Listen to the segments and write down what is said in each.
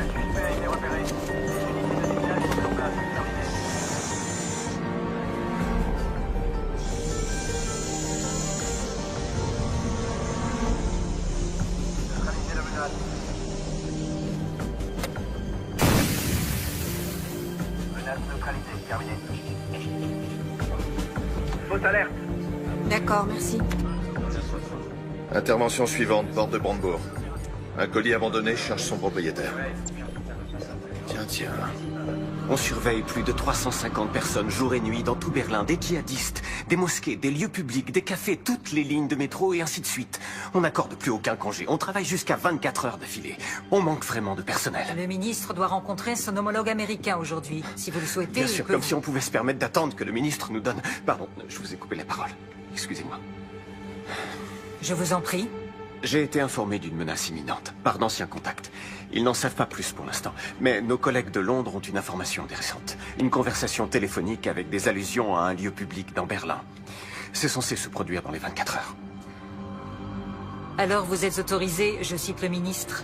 suspect a été repéré. Les unités de signal sont en place. Neutralisez la menace. Menace neutralisée, terminé. Fausse alerte. D'accord, merci. Intervention suivante, porte de Brandebourg. Un colis abandonné cherche son propriétaire. Tiens. On surveille plus de 350 personnes jour et nuit dans tout Berlin, des djihadistes, des mosquées, des lieux publics, des cafés, toutes les lignes de métro et ainsi de suite. On n'accorde plus aucun congé, on travaille jusqu'à 24 heures d'affilée. On manque vraiment de personnel. Le ministre doit rencontrer son homologue américain aujourd'hui. Si vous le souhaitez, Bien sûr, comme si on pouvait se permettre d'attendre que le ministre nous donne... Pardon, je vous ai coupé la parole. Excusez-moi. Je vous en prie. J'ai été informé d'une menace imminente, par d'anciens contacts. Ils n'en savent pas plus pour l'instant, mais nos collègues de Londres ont une information intéressante. Une conversation téléphonique avec des allusions à un lieu public dans Berlin. C'est censé se produire dans les 24 heures. Alors vous êtes autorisé, je cite le ministre,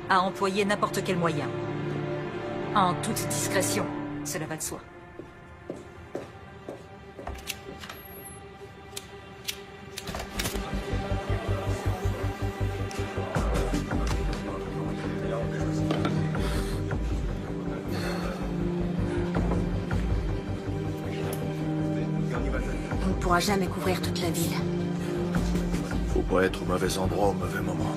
à employer n'importe quel moyen. En toute discrétion, cela va de soi. On ne pourra jamais couvrir toute la ville. Faut pas être au mauvais endroit au mauvais moment.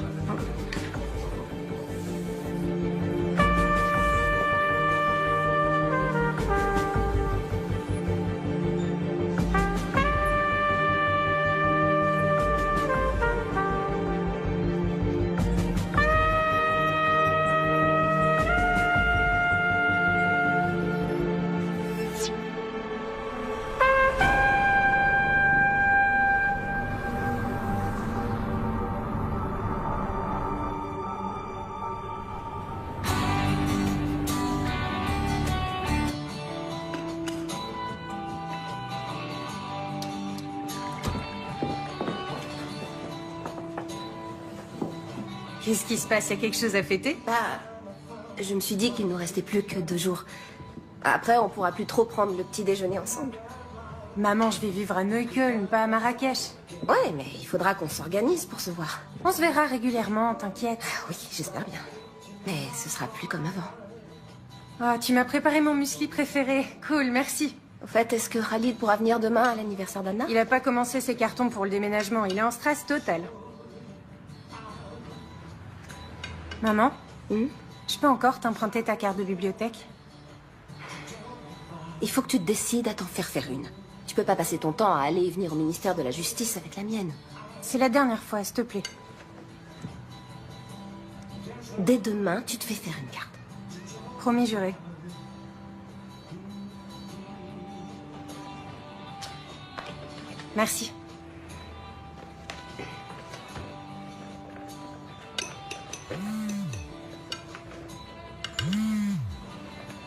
Qu'est-ce qui se passe? Il y a quelque chose à fêter? Je me suis dit qu'il nous restait plus que 2 jours. Après, on pourra plus trop prendre le petit déjeuner ensemble. Maman, je vais vivre à Neukölln, pas à Marrakech. Ouais, mais il faudra qu'on s'organise pour se voir. On se verra régulièrement, t'inquiète. Oui, j'espère bien. Mais ce sera plus comme avant. Oh, tu m'as préparé mon muesli préféré. Cool, merci. Au fait, est-ce que Khalid pourra venir demain à l'anniversaire d'Anna? Il a pas commencé ses cartons pour le déménagement, il est en stress total. Maman, je peux encore t'emprunter ta carte de bibliothèque? Il faut que tu te décides à t'en faire une. Tu peux pas passer ton temps à aller et venir au ministère de la Justice avec la mienne. C'est la dernière fois, s'il te plaît. Dès demain, tu te fais faire une carte. Promis juré. Merci.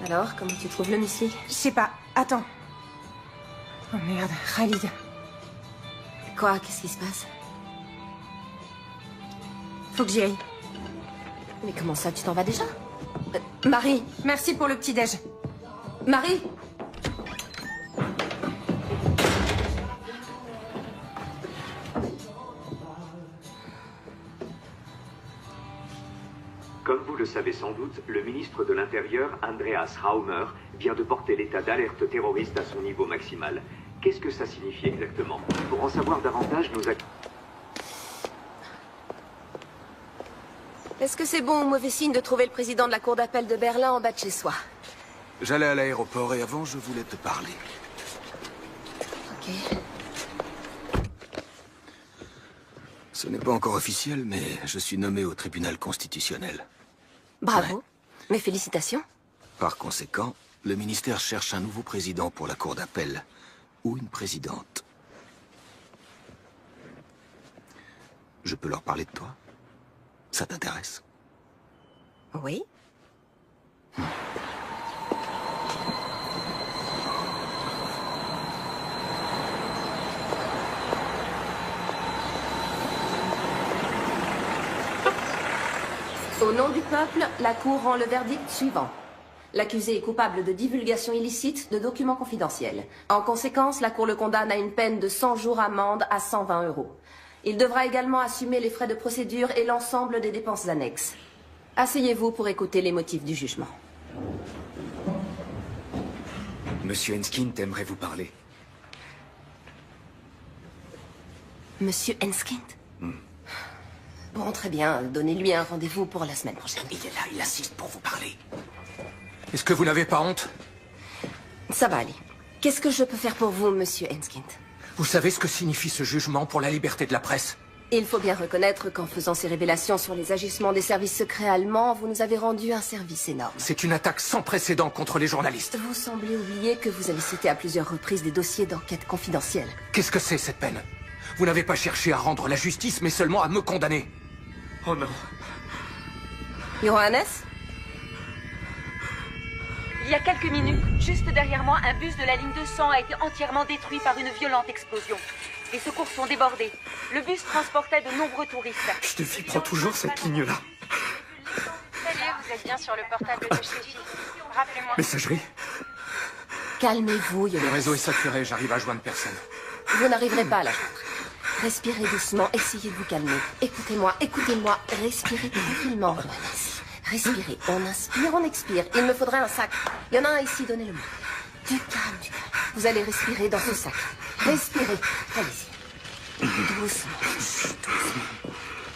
Alors, comment tu trouves le muesli? Je sais pas, attends. Oh merde, Khalid. Quoi? Qu'est-ce qui se passe? Faut que j'y aille. Mais comment ça, tu t'en vas déjà? Marie! Merci pour le petit-déj. Marie! Comme vous le savez sans doute, le ministre de l'Intérieur, Andreas Raumer, vient de porter l'état d'alerte terroriste à son niveau maximal. Qu'est-ce que ça signifie exactement? Pour en savoir davantage, nous... Est-ce que c'est bon ou mauvais signe de trouver le président de la cour d'appel de Berlin en bas de chez soi? J'allais à l'aéroport et avant, je voulais te parler. Ok. Ce n'est pas encore officiel, mais je suis nommé au tribunal constitutionnel. Bravo. Ouais. Mes félicitations. Par conséquent, le ministère cherche un nouveau président pour la cour d'appel. Ou une présidente. Je peux leur parler de toi? Ça t'intéresse? Oui. Au nom du peuple, la Cour rend le verdict suivant. L'accusé est coupable de divulgation illicite de documents confidentiels. En conséquence, la Cour le condamne à une peine de 100 jours amende à 120 €. Il devra également assumer les frais de procédure et l'ensemble des dépenses annexes. Asseyez-vous pour écouter les motifs du jugement. Monsieur Enskind aimerait vous parler. Monsieur Enskind Bon, très bien. Donnez-lui un rendez-vous pour la semaine prochaine. Il est là, il assiste pour vous parler. Est-ce que vous n'avez pas honte? Ça va aller. Qu'est-ce que je peux faire pour vous, monsieur Enskind? Vous savez ce que signifie ce jugement pour la liberté de la presse? Il faut bien reconnaître qu'en faisant ces révélations sur les agissements des services secrets allemands, vous nous avez rendu un service énorme. C'est une attaque sans précédent contre les journalistes. Vous semblez oublier que vous avez cité à plusieurs reprises des dossiers d'enquête confidentielle. Qu'est-ce que c'est, cette peine? Vous n'avez pas cherché à rendre la justice, mais seulement à me condamner. Oh non. Johannes? Il y a quelques minutes, juste derrière moi, un bus de la ligne 200 a été entièrement détruit par une violente explosion. Les secours sont débordés. Le bus transportait de nombreux touristes. Steffi prend toujours cette ligne-là. Salut, vous êtes bien sur le portable de Steffi. Rappelez-moi. Messagerie? Calmez-vous, Le Johannes. réseau est saturé, j'arrive à joindre personne. Vous n'arriverez pas à la joindre. Respirez doucement, essayez de vous calmer. Écoutez-moi, écoutez-moi. Respirez tranquillement, Johannes. Respirez. On inspire, on expire. Il me faudrait un sac. Il y en a un ici, donnez-le-moi. Du calme, du calme. Vous allez respirer dans ce sac. Respirez. Allez-y. Doucement. Doucement.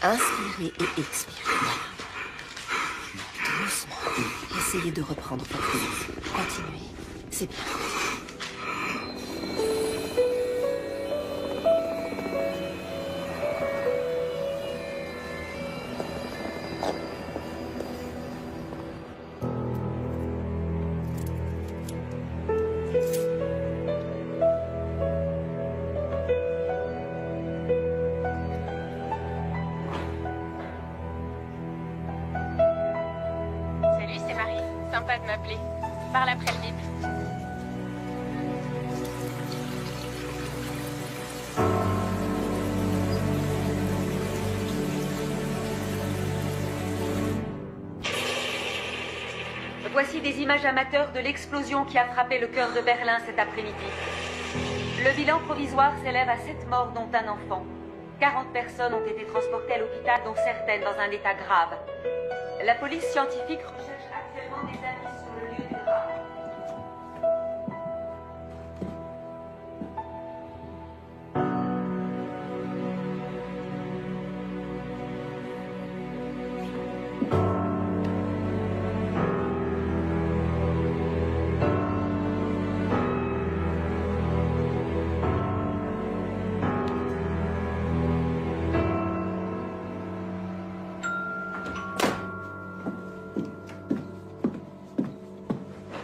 Inspirez et expirez. Voilà. Doucement. Essayez de reprendre votre rythme. Continuez. C'est bien. Salut, c'est Marie. Sympa de m'appeler. Parle après le bip. Voici des images amateurs de l'explosion qui a frappé le cœur de Berlin cet après-midi. Le bilan provisoire s'élève à 7 morts, dont un enfant. 40 personnes ont été transportées à l'hôpital, dont certaines dans un état grave. La police scientifique recherche actuellement des indices sur le lieu du drame.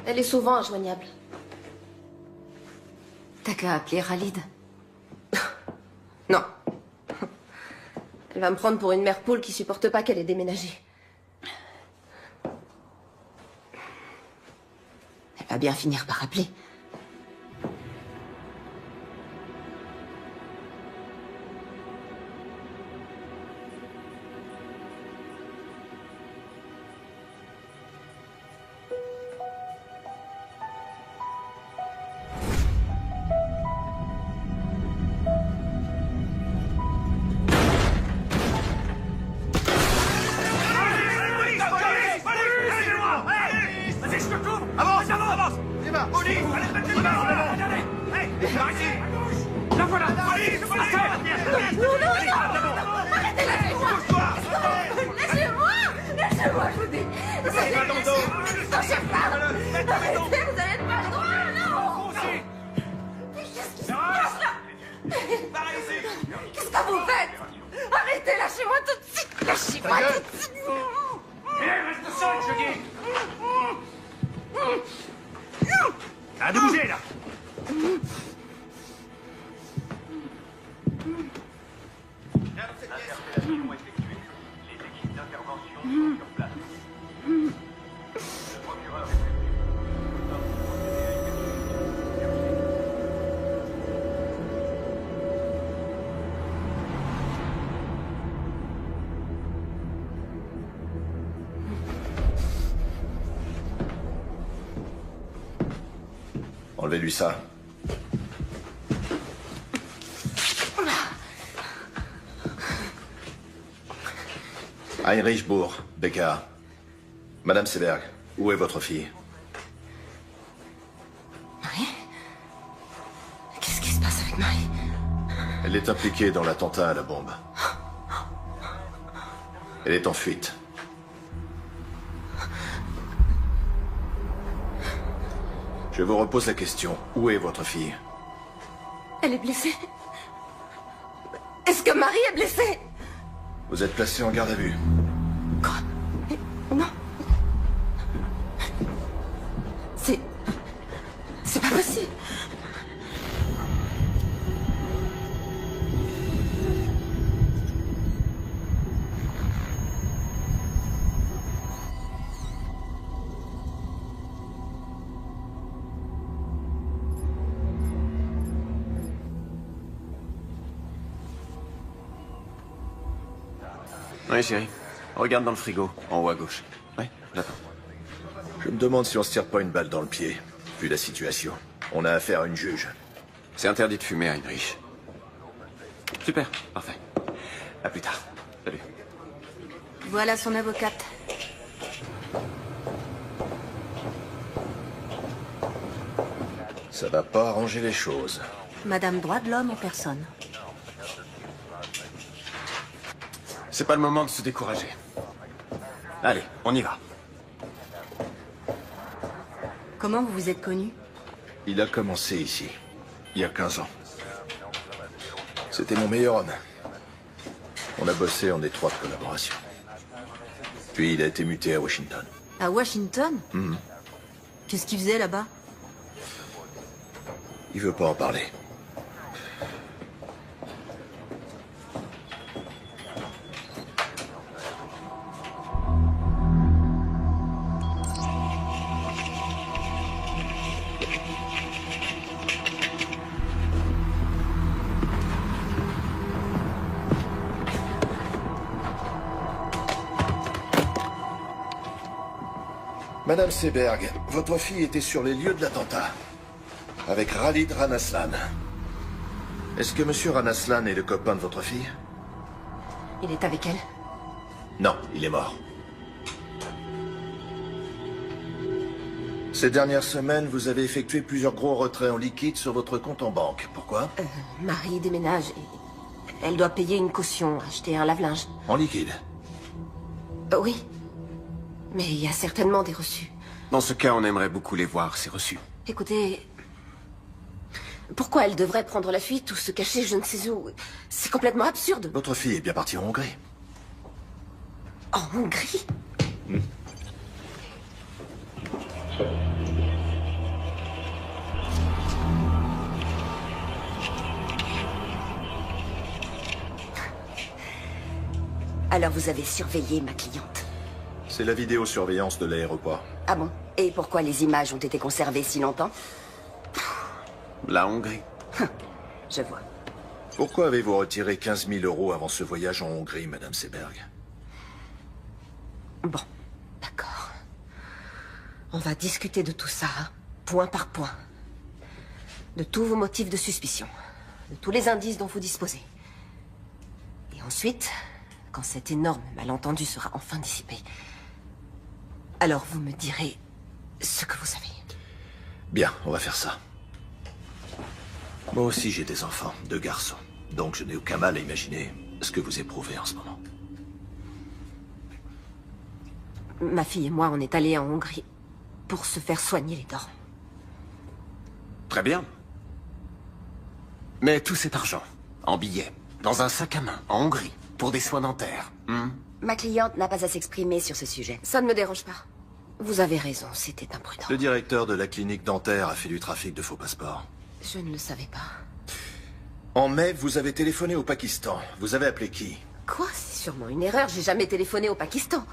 Elle est souvent injoignable. T'as qu'à appeler Khalid. Non. Elle va me prendre pour une mère poule qui supporte pas qu'elle ait déménagé. Elle va bien finir par appeler. Qu'est-ce que vous faites? Arrêtez, lâchez-moi tout de suite. Lâchez-moi tout de suite. Arrête de bouger, là. Interpellations effectuées. Les équipes d'intervention sont sur place. Le procureur est prévenu. Enlevez-lui ça. Heinrich Bourg, BKA. Madame Seberg, où est votre fille? Marie? Qu'est-ce qui se passe avec Marie? Elle est impliquée dans l'attentat à la bombe. Elle est en fuite. Je vous repose la question. Où est votre fille? Elle est blessée. Est-ce que Marie est blessée? Vous êtes placé en garde à vue. Quoi? Non. C'est pas possible. Oui, chérie. Regarde dans le frigo, en haut à gauche. Oui, j'attends. Je me demande si on se tire pas une balle dans le pied, vu la situation. On a affaire à une juge. C'est interdit de fumer, Heinrich. Super, parfait. À plus tard. Salut. Voilà son avocate. Ça va pas arranger les choses. Madame droit de l'homme en personne. C'est pas le moment de se décourager. Allez, on y va. Comment vous vous êtes connus? Il a commencé ici, il y a 15 ans. C'était mon meilleur homme. On a bossé en étroite collaboration. Puis il a été muté à Washington. À Washington? Qu'est-ce qu'il faisait là-bas? Il veut pas en parler. Madame Seberg, votre fille était sur les lieux de l'attentat. Avec Khalid Ranaslan. Est-ce que Monsieur Ranaslan est le copain de votre fille? Il est avec elle? Non, il est mort. Ces dernières semaines, vous avez effectué plusieurs gros retraits en liquide sur votre compte en banque. Pourquoi? Marie déménage et elle doit payer une caution, acheter un lave-linge. En liquide? Oui. Mais il y a certainement des reçus. Dans ce cas, on aimerait beaucoup les voir, ces reçus. Écoutez... Pourquoi elle devrait prendre la fuite ou se cacher je ne sais où? C'est complètement absurde. Votre fille est bien partie en Hongrie. En Hongrie? Alors vous avez surveillé ma cliente? C'est la vidéosurveillance de l'aéroport. Ah bon? Et pourquoi les images ont été conservées si longtemps? La Hongrie. Je vois. Pourquoi avez-vous retiré 15 000 € avant ce voyage en Hongrie, Madame Seberg? Bon, d'accord. On va discuter de tout ça, point par point. De tous vos motifs de suspicion. De tous les indices dont vous disposez. Et ensuite, quand cet énorme malentendu sera enfin dissipé, alors vous me direz ce que vous savez. Bien, on va faire ça. Moi aussi j'ai des enfants, 2 garçons. Donc je n'ai aucun mal à imaginer ce que vous éprouvez en ce moment. Ma fille et moi, on est allés en Hongrie pour se faire soigner les dents. Très bien. Mais tout cet argent, en billets, dans un sac à main, en Hongrie, pour des soins dentaires. Ma cliente n'a pas à s'exprimer sur ce sujet. Ça ne me dérange pas. Vous avez raison, c'était imprudent. Le directeur de la clinique dentaire a fait du trafic de faux passeports. Je ne le savais pas. En mai, vous avez téléphoné au Pakistan. Vous avez appelé qui? Quoi? C'est sûrement une erreur, j'ai jamais téléphoné au Pakistan.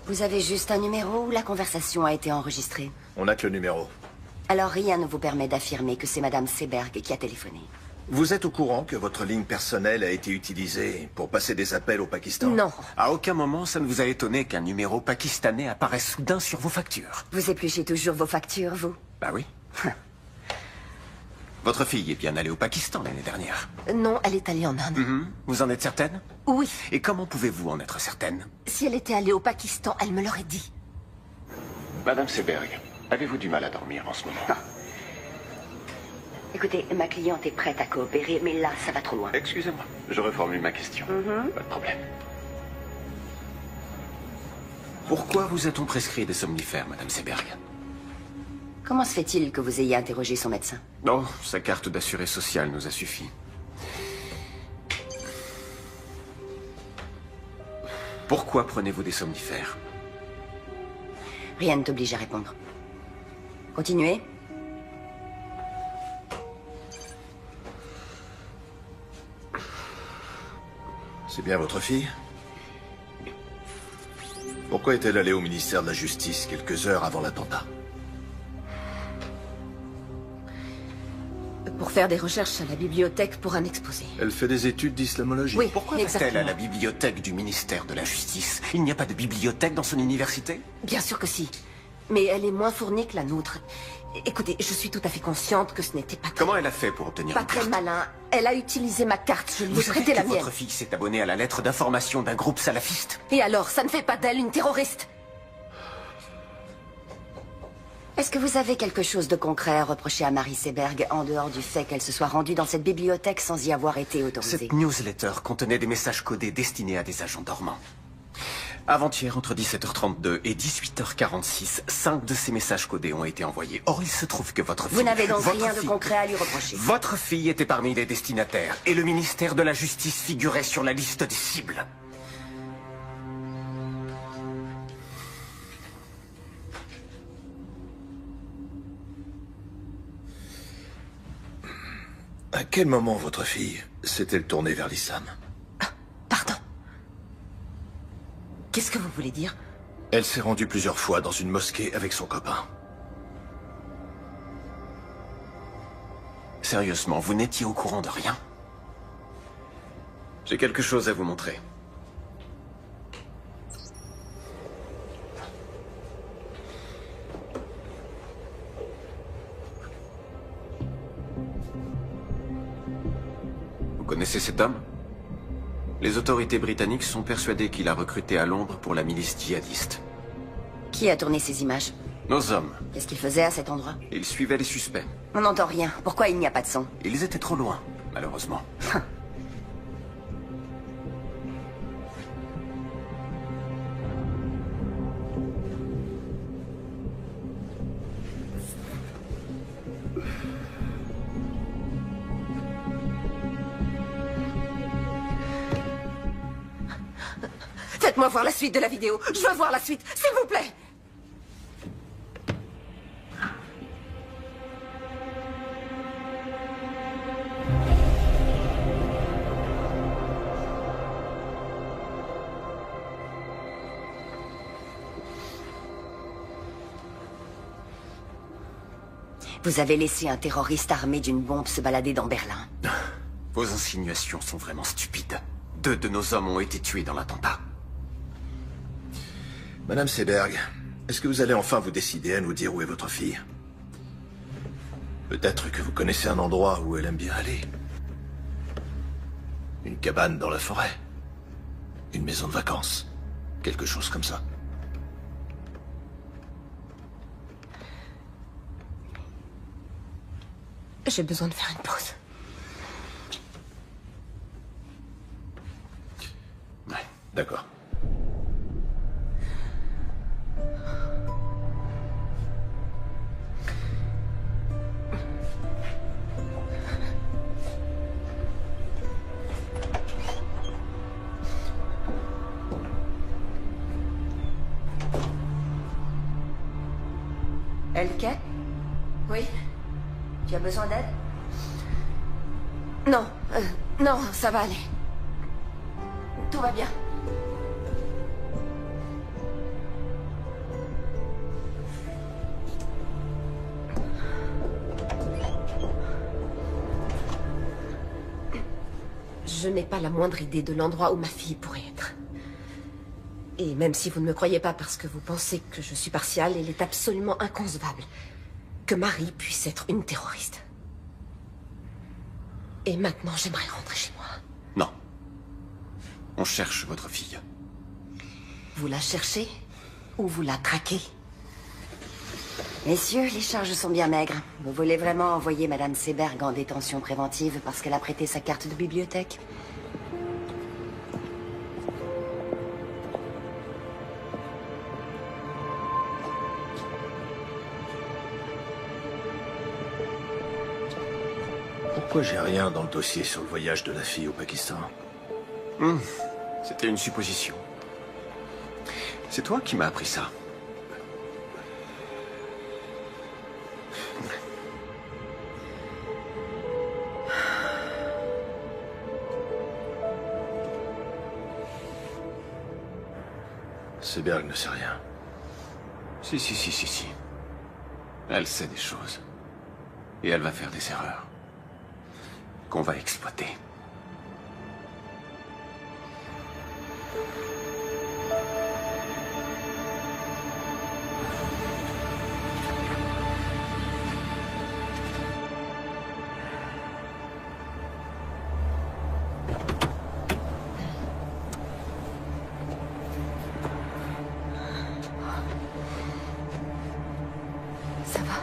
Vous avez juste un numéro où la conversation a été enregistrée. On n'a que le numéro. Alors rien ne vous permet d'affirmer que c'est Madame Seberg qui a téléphoné. Vous êtes au courant que votre ligne personnelle a été utilisée pour passer des appels au Pakistan? Non. À aucun moment, ça ne vous a étonné qu'un numéro pakistanais apparaisse soudain sur vos factures? Vous épluchez toujours vos factures, vous? Bah oui. Votre fille est bien allée au Pakistan l'année dernière. Non, elle est allée en Inde. Vous en êtes certaine? Oui. Et comment pouvez-vous en être certaine? Si elle était allée au Pakistan, elle me l'aurait dit. Madame Seberg, avez-vous du mal à dormir en ce moment? Écoutez, ma cliente est prête à coopérer, mais là, ça va trop loin. Excusez-moi, je reformule ma question. Pas de problème. Pourquoi vous a-t-on prescrit des somnifères, Madame Seberg? Comment se fait-il que vous ayez interrogé son médecin? Non, sa carte d'assuré social nous a suffi. Pourquoi prenez-vous des somnifères? Rien ne t'oblige à répondre. Continuez. C'est bien votre fille? Pourquoi est-elle allée au ministère de la Justice quelques heures avant l'attentat? Pour faire des recherches à la bibliothèque pour un exposé. Elle fait des études d'islamologie. Oui, Pourquoi va-t-elle à la bibliothèque du ministère de la Justice? Il n'y a pas de bibliothèque dans son université? Bien sûr que si. Mais elle est moins fournie que la nôtre. Écoutez, je suis tout à fait consciente que ce n'était pas... Comment elle a fait pour obtenir Pas une très carte? malin. Elle a utilisé ma carte. Je lui ai Vous savez prêté la que mienne. votre fille s'est abonnée à la lettre d'information d'un groupe salafiste? Et alors, ça ne fait pas d'elle une terroriste? Est-ce que vous avez quelque chose de concret à reprocher à Marie Seberg, en dehors du fait qu'elle se soit rendue dans cette bibliothèque sans y avoir été autorisée? Cette newsletter contenait des messages codés destinés à des agents dormants. Avant-hier, entre 17h32 et 18h46, 5 de ces messages codés ont été envoyés. Or, il se trouve que votre fille... Vous n'avez donc votre rien de fille- concret à lui reprocher? Votre fille était parmi les destinataires, et le ministère de la Justice figurait sur la liste des cibles. À quel moment votre fille s'est-elle tournée vers l'islam? Qu'est-ce que vous voulez dire? Elle s'est rendue plusieurs fois dans une mosquée avec son copain. Sérieusement, vous n'étiez au courant de rien? J'ai quelque chose à vous montrer. Vous connaissez cet homme? Les autorités britanniques sont persuadées qu'il a recruté à Londres pour la milice djihadiste. Qui a tourné ces images? Nos hommes. Qu'est-ce qu'il faisait à cet endroit? Ils suivaient les suspects. On n'entend rien. Pourquoi il n'y a pas de son? Ils étaient trop loin, malheureusement. Faites-moi voir la suite de la vidéo. Je veux voir la suite, s'il vous plaît. Vous avez laissé un terroriste armé d'une bombe se balader dans Berlin. Vos insinuations sont vraiment stupides. 2 de nos hommes ont été tués dans l'attentat. Madame Seberg, est-ce que vous allez enfin vous décider à nous dire où est votre fille? Peut-être que vous connaissez un endroit où elle aime bien aller. Une cabane dans la forêt. Une maison de vacances. Quelque chose comme ça. J'ai besoin de faire une pause. Ouais, d'accord. Elke? Oui? Tu as besoin d'aide? Non, non, ça va aller. Tout va bien. Je n'ai pas la moindre idée de l'endroit où ma fille pourrait être. Et même si vous ne me croyez pas parce que vous pensez que je suis partiale, il est absolument inconcevable que Marie puisse être une terroriste. Et maintenant, j'aimerais rentrer chez moi. Non. On cherche votre fille. Vous la cherchez ou vous la traquez? Messieurs, les charges sont bien maigres. Vous voulez vraiment envoyer Madame Seberg en détention préventive parce qu'elle a prêté sa carte de bibliothèque? Pourquoi j'ai rien dans le dossier sur le voyage de la fille au Pakistan? C'était une supposition. C'est toi qui m'as appris ça. Seberg ne sait rien. Si. Elle sait des choses. Et elle va faire des erreurs. Qu'on va exploiter. Ça va.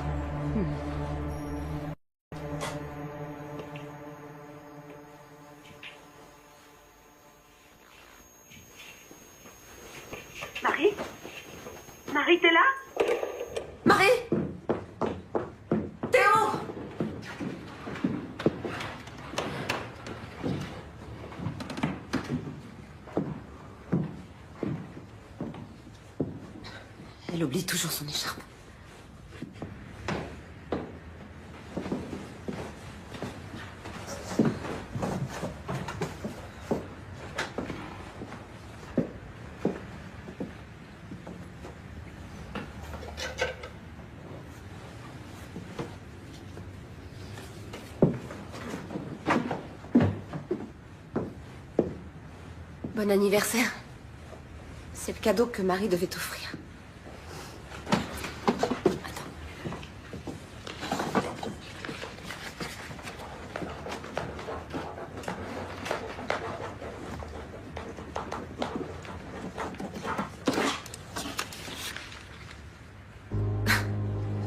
Marie? Marie, t'es là? Marie! Théo! Elle oublie toujours son écharpe. Bon anniversaire. C'est le cadeau que Marie devait t'offrir.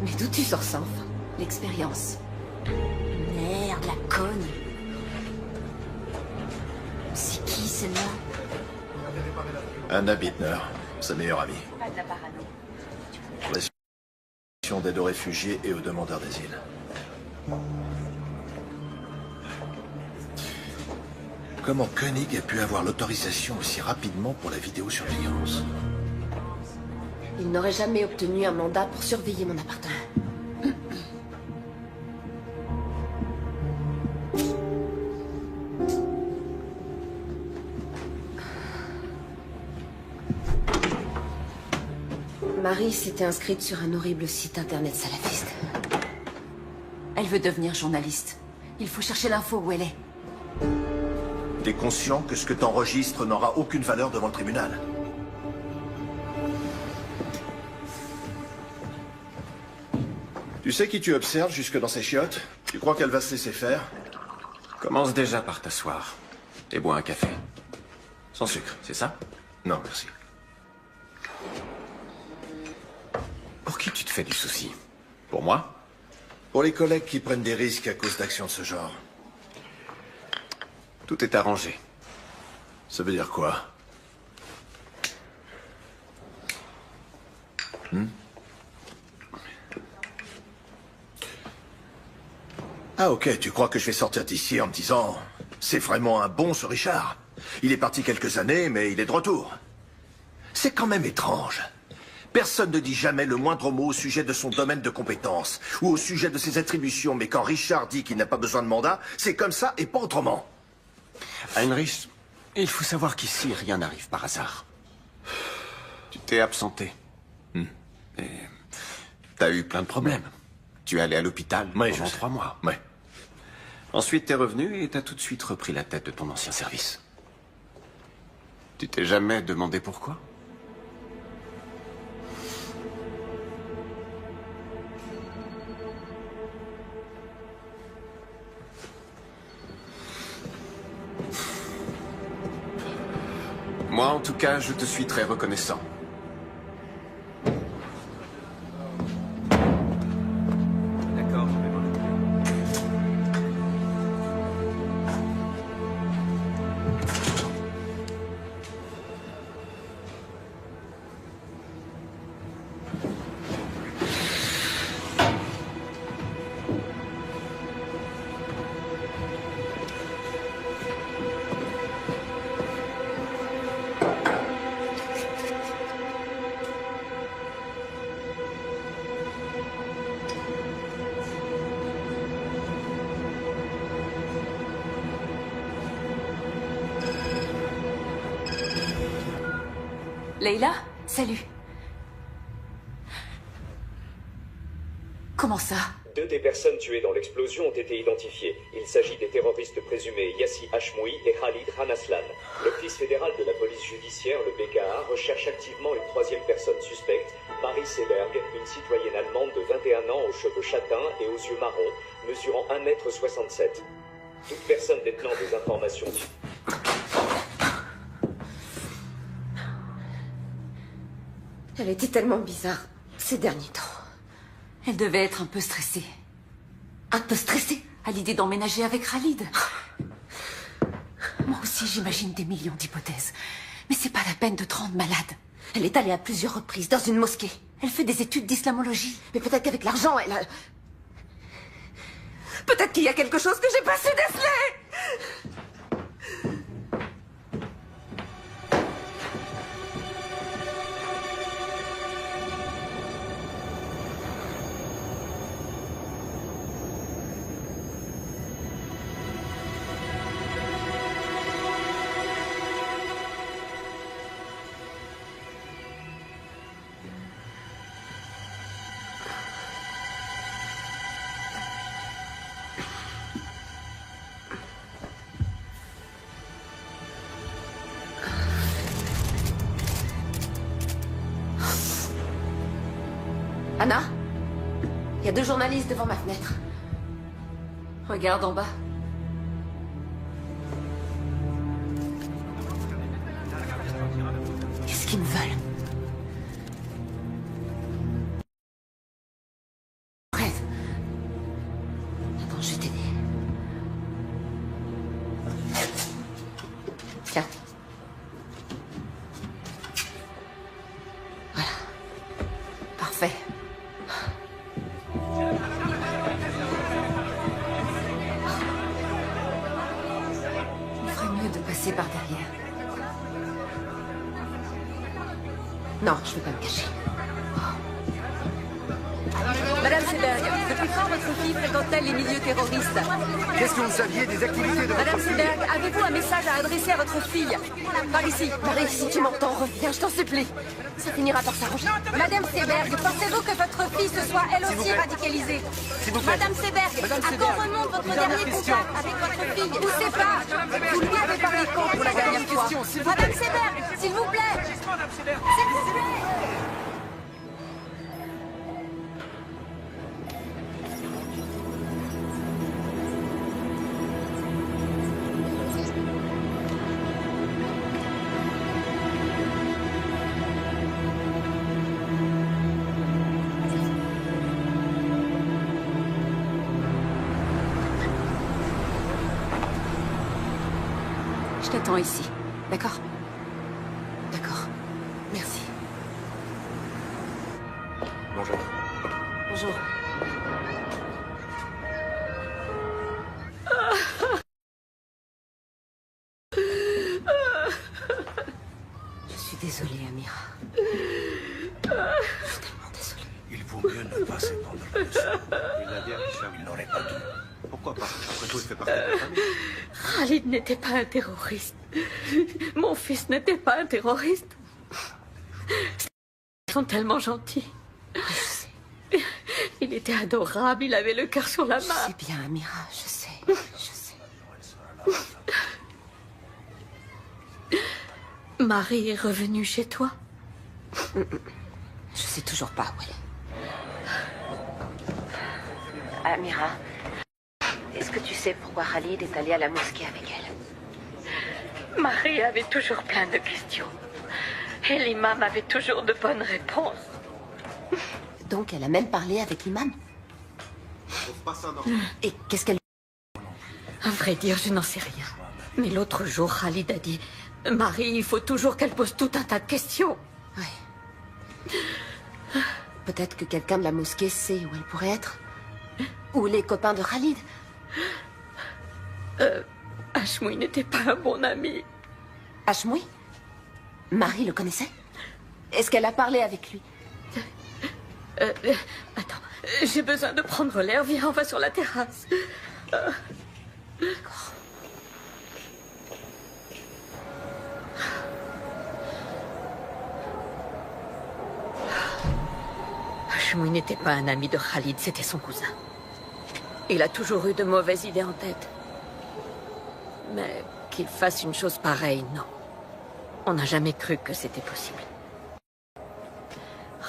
Mais d'où tu sors ça, enfin? L'expérience. Merde, la conne. C'est qui, celle-là? Anna Bittner, sa meilleure amie. Pas de la parano. Relation d'aide aux réfugiés et aux demandeurs d'asile. Comment Koenig a pu avoir l'autorisation aussi rapidement pour la vidéosurveillance? Il n'aurait jamais obtenu un mandat pour surveiller mon appartement. Marie s'était inscrite sur un horrible site internet salafiste. Elle veut devenir journaliste. Il faut chercher l'info où elle est. T'es conscient que ce que t'enregistres n'aura aucune valeur devant le tribunal? Tu sais qui tu observes jusque dans ces chiottes? Tu crois qu'elle va se laisser faire? Commence déjà par t'asseoir. Et bois un café. Sans sucre, c'est ça? Non, merci. Pour qui tu te fais du souci? Pour moi? Pour les collègues qui prennent des risques à cause d'actions de ce genre. Tout est arrangé. Ça veut dire quoi? Ah ok, tu crois que je vais sortir d'ici en me disant « C'est vraiment un bon ce Richard. Il est parti quelques années, mais il est de retour. » C'est quand même étrange. Personne ne dit jamais le moindre mot au sujet de son domaine de compétence ou au sujet de ses attributions, mais quand Richard dit qu'il n'a pas besoin de mandat, c'est comme ça et pas autrement. Heinrich, il faut savoir qu'ici, rien n'arrive par hasard. Tu t'es absenté. Et t'as eu plein de problèmes. Tu es allé à l'hôpital pendant 3 mois. Ouais. Ensuite, t'es revenu et t'as tout de suite repris la tête de ton ancien service. Tu t'es jamais demandé pourquoi? En tout cas, je te suis très reconnaissant. D'accord, je vais m'en occuper. Leila, salut. Comment ça? 2 des personnes tuées dans l'explosion ont été identifiées. Il s'agit des terroristes présumés Yassi Hashmoui et Khalid Ranaslan. L'Office fédéral de la police judiciaire, le BKA, recherche activement une 3e personne suspecte, Marie Seberg, une citoyenne allemande de 21 ans aux cheveux châtains et aux yeux marrons, mesurant 1,67 m. Toute personne détenant des informations... Elle était tellement bizarre ces derniers temps. Elle devait être un peu stressée. Un peu stressée? À l'idée d'emménager avec Khalid. Moi aussi, j'imagine des millions d'hypothèses. Mais c'est pas la peine de te rendre malade. Elle est allée à plusieurs reprises dans une mosquée. Elle fait des études d'islamologie. Mais peut-être qu'avec l'argent, elle a... Peut-être qu'il y a quelque chose que j'ai pas su déceler! Anna, il y a 2 journalistes devant ma fenêtre. Regarde en bas. Qu'est-ce qu'ils me veulent? Rêve. Attends, je vais t'aider. Tiens. Voilà. Parfait. Il ferait mieux de passer par derrière. Non, je vais pas me cacher. Madame Seberg, depuis quand votre fille fréquente-t-elle les milieux terroristes? Qu'est-ce que vous saviez des activités de Madame votre fille? Seberg, avez-vous un message à adresser à votre fille? Par ici. Marie, si tu m'entends, reviens, je t'en supplie. Ça finira par s'arranger. Madame Seberg, pensez-vous que votre fille se soit elle aussi radicalisée? Madame Seberg, à quand remonte votre dernier contact avec votre fille? Ou c'est pas? Vous lui avez parlé quand pour la dernière fois? Madame Seberg, s'il vous plaît. S'il vous plaît. Je t'attends ici. D'accord? D'accord. Merci. Bonjour. Bonjour. Je suis désolée, Amira. Je suis tellement désolée. Il vaut mieux ne pas s'épandre le sang. Il n'aurait pas dû. Pourquoi pas? Après tout, il fait partie de la famille. Khalid n'était pas un terroriste. Mon fils n'était pas un terroriste. Ils sont tellement gentils. Il était adorable, il avait le cœur sur la main. Je sais bien, Amira, je sais. Je sais. Marie est revenue chez toi? Je sais toujours pas où elle est. Amira, est-ce que tu sais pourquoi Khalid est allé à la mosquée avec elle? Marie avait toujours plein de questions. Et l'imam avait toujours de bonnes réponses. Donc elle a même parlé avec l'imam. Et qu'est-ce qu'elle... À vrai dire, je n'en sais rien. Mais l'autre jour, Khalid a dit... Marie, il faut toujours qu'elle pose tout un tas de questions. Ouais. Peut-être que quelqu'un de la mosquée sait où elle pourrait être. Ou les copains de Khalid. Hashmoui n'était pas un bon ami. Hashmoui? Marie le connaissait? Est-ce qu'elle a parlé avec lui? Attends, j'ai besoin de prendre l'air. Viens, on va sur la terrasse. D'accord. Hashmoui n'était pas un ami de Khalid, c'était son cousin. Il a toujours eu de mauvaises idées en tête. Mais qu'il fasse une chose pareille, non. On n'a jamais cru que c'était possible.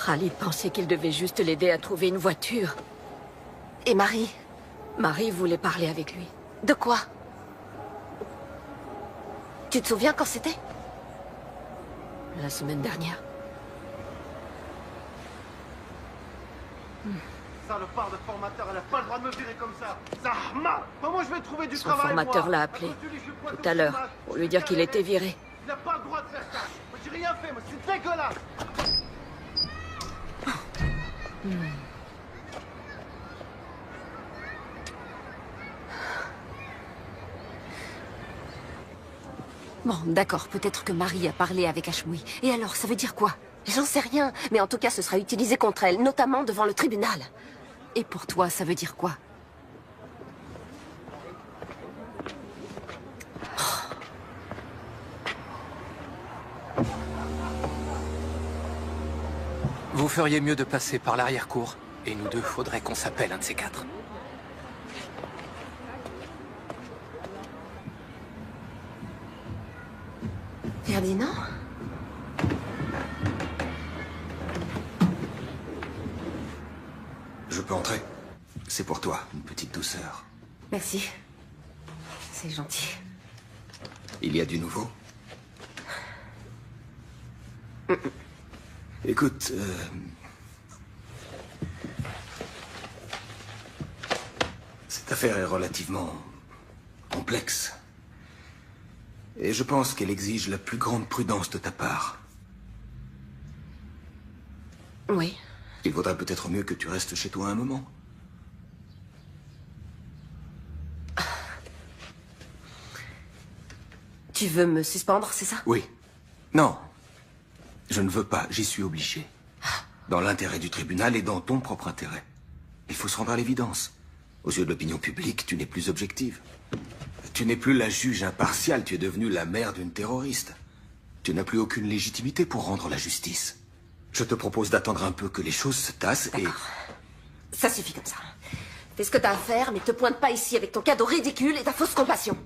Khalid pensait qu'il devait juste l'aider à trouver une voiture. Et Marie? Marie voulait parler avec lui. De quoi? Tu te souviens quand c'était? La semaine dernière. Salopard de formateur, elle a pas le droit de me virer comme ça. Zahma! Comment je vais trouver du Son travail, formateur moi? l'a appelé tout à l'heure pour lui dire qu'il était viré. Il n'a pas le droit de faire ça. Moi, j'ai rien fait, moi, c'est dégueulasse. Bon, d'accord, peut-être que Marie a parlé avec Hashmoui. Et alors, ça veut dire quoi? J'en sais rien, mais en tout cas, ce sera utilisé contre elle, notamment devant le tribunal. Et pour toi, ça veut dire quoi? Vous feriez mieux de passer par l'arrière-cour. Et nous deux, faudrait qu'on s'appelle un de ces quatre. Ferdinand? Je peux entrer? C'est pour toi, une petite douceur. Merci. C'est gentil. Il y a du nouveau? Écoute, cette affaire est relativement complexe. Et je pense qu'elle exige la plus grande prudence de ta part. Oui. Il vaudrait peut-être mieux que tu restes chez toi un moment. Tu veux me suspendre, c'est ça? Oui. Non. Je ne veux pas, j'y suis obligé. Dans l'intérêt du tribunal et dans ton propre intérêt. Il faut se rendre à l'évidence. Aux yeux de l'opinion publique, tu n'es plus objective. Tu n'es plus la juge impartiale, tu es devenue la mère d'une terroriste. Tu n'as plus aucune légitimité pour rendre la justice. Je te propose d'attendre un peu que les choses se tassent et... Ça suffit comme ça. Fais ce que t'as à faire, mais te pointe pas ici avec ton cadeau ridicule et ta fausse compassion.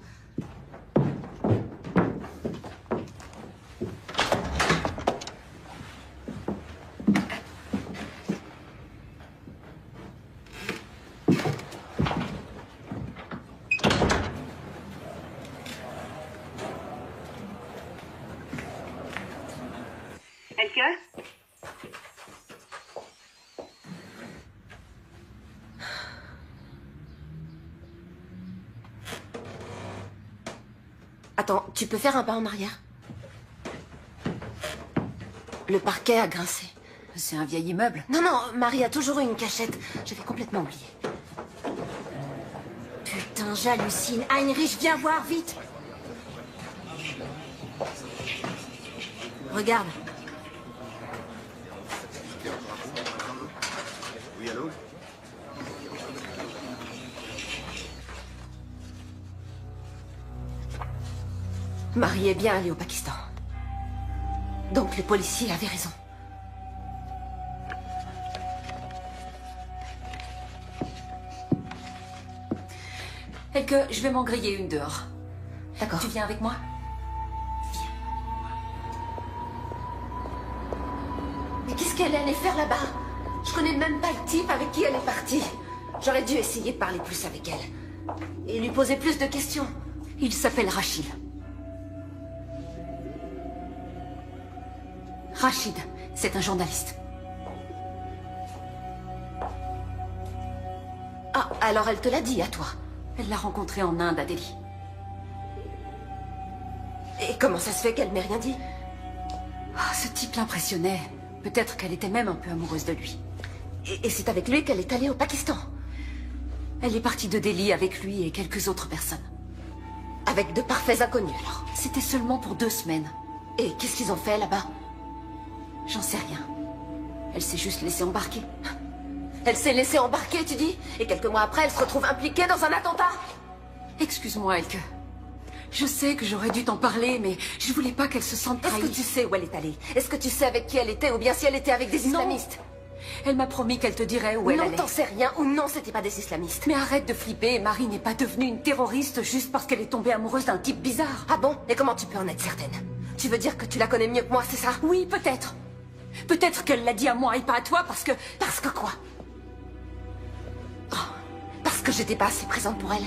Attends, tu peux faire un pas en arrière? Le parquet a grincé. C'est un vieil immeuble. Non, non, Marie a toujours eu une cachette. J'avais complètement oublié. Putain, j'hallucine. Heinrich, viens voir, vite. Regarde. Oui, allô? Marie est bien allée au Pakistan. Donc les policiers avaient raison. Et que je vais m'en griller une dehors. D'accord. Tu viens avec moi? Mais qu'est-ce qu'elle allait faire là-bas? Je connais même pas le type avec qui elle est partie. J'aurais dû essayer de parler plus avec elle. Et lui poser plus de questions. Il s'appelle Rachid. Rachid, c'est un journaliste. Ah, alors elle te l'a dit à toi? Elle l'a rencontré en Inde, à Delhi. Et comment ça se fait qu'elle m'ait rien dit? Ah, ce type l'impressionnait. Peut-être qu'elle était même un peu amoureuse de lui. Et c'est avec lui qu'elle est allée au Pakistan? Elle est partie de Delhi avec lui et quelques autres personnes. Avec de parfaits inconnus, alors? C'était seulement pour 2 semaines. Et qu'est-ce qu'ils ont fait là-bas? J'en sais rien. Elle s'est juste laissée embarquer. Elle s'est laissée embarquer, tu dis? Et quelques mois après, elle se retrouve impliquée dans un attentat? Excuse-moi, Elke. Je sais que j'aurais dû t'en parler, mais je voulais pas qu'elle se sente trahie. Est-ce que tu sais où elle est allée? Est-ce que tu sais avec qui elle était, ou bien si elle était avec des islamistes? Elle m'a promis qu'elle te dirait où elle allait. Non, t'en sais rien, ou non, c'était pas des islamistes. Mais arrête de flipper, Marie n'est pas devenue une terroriste juste parce qu'elle est tombée amoureuse d'un type bizarre. Ah bon? Et comment tu peux en être certaine? Tu veux dire que tu la connais mieux que moi, c'est ça? Oui, peut-être. Peut-être qu'elle l'a dit à moi et pas à toi parce que... Parce que quoi? Oh, parce que j'étais pas assez présente pour elle.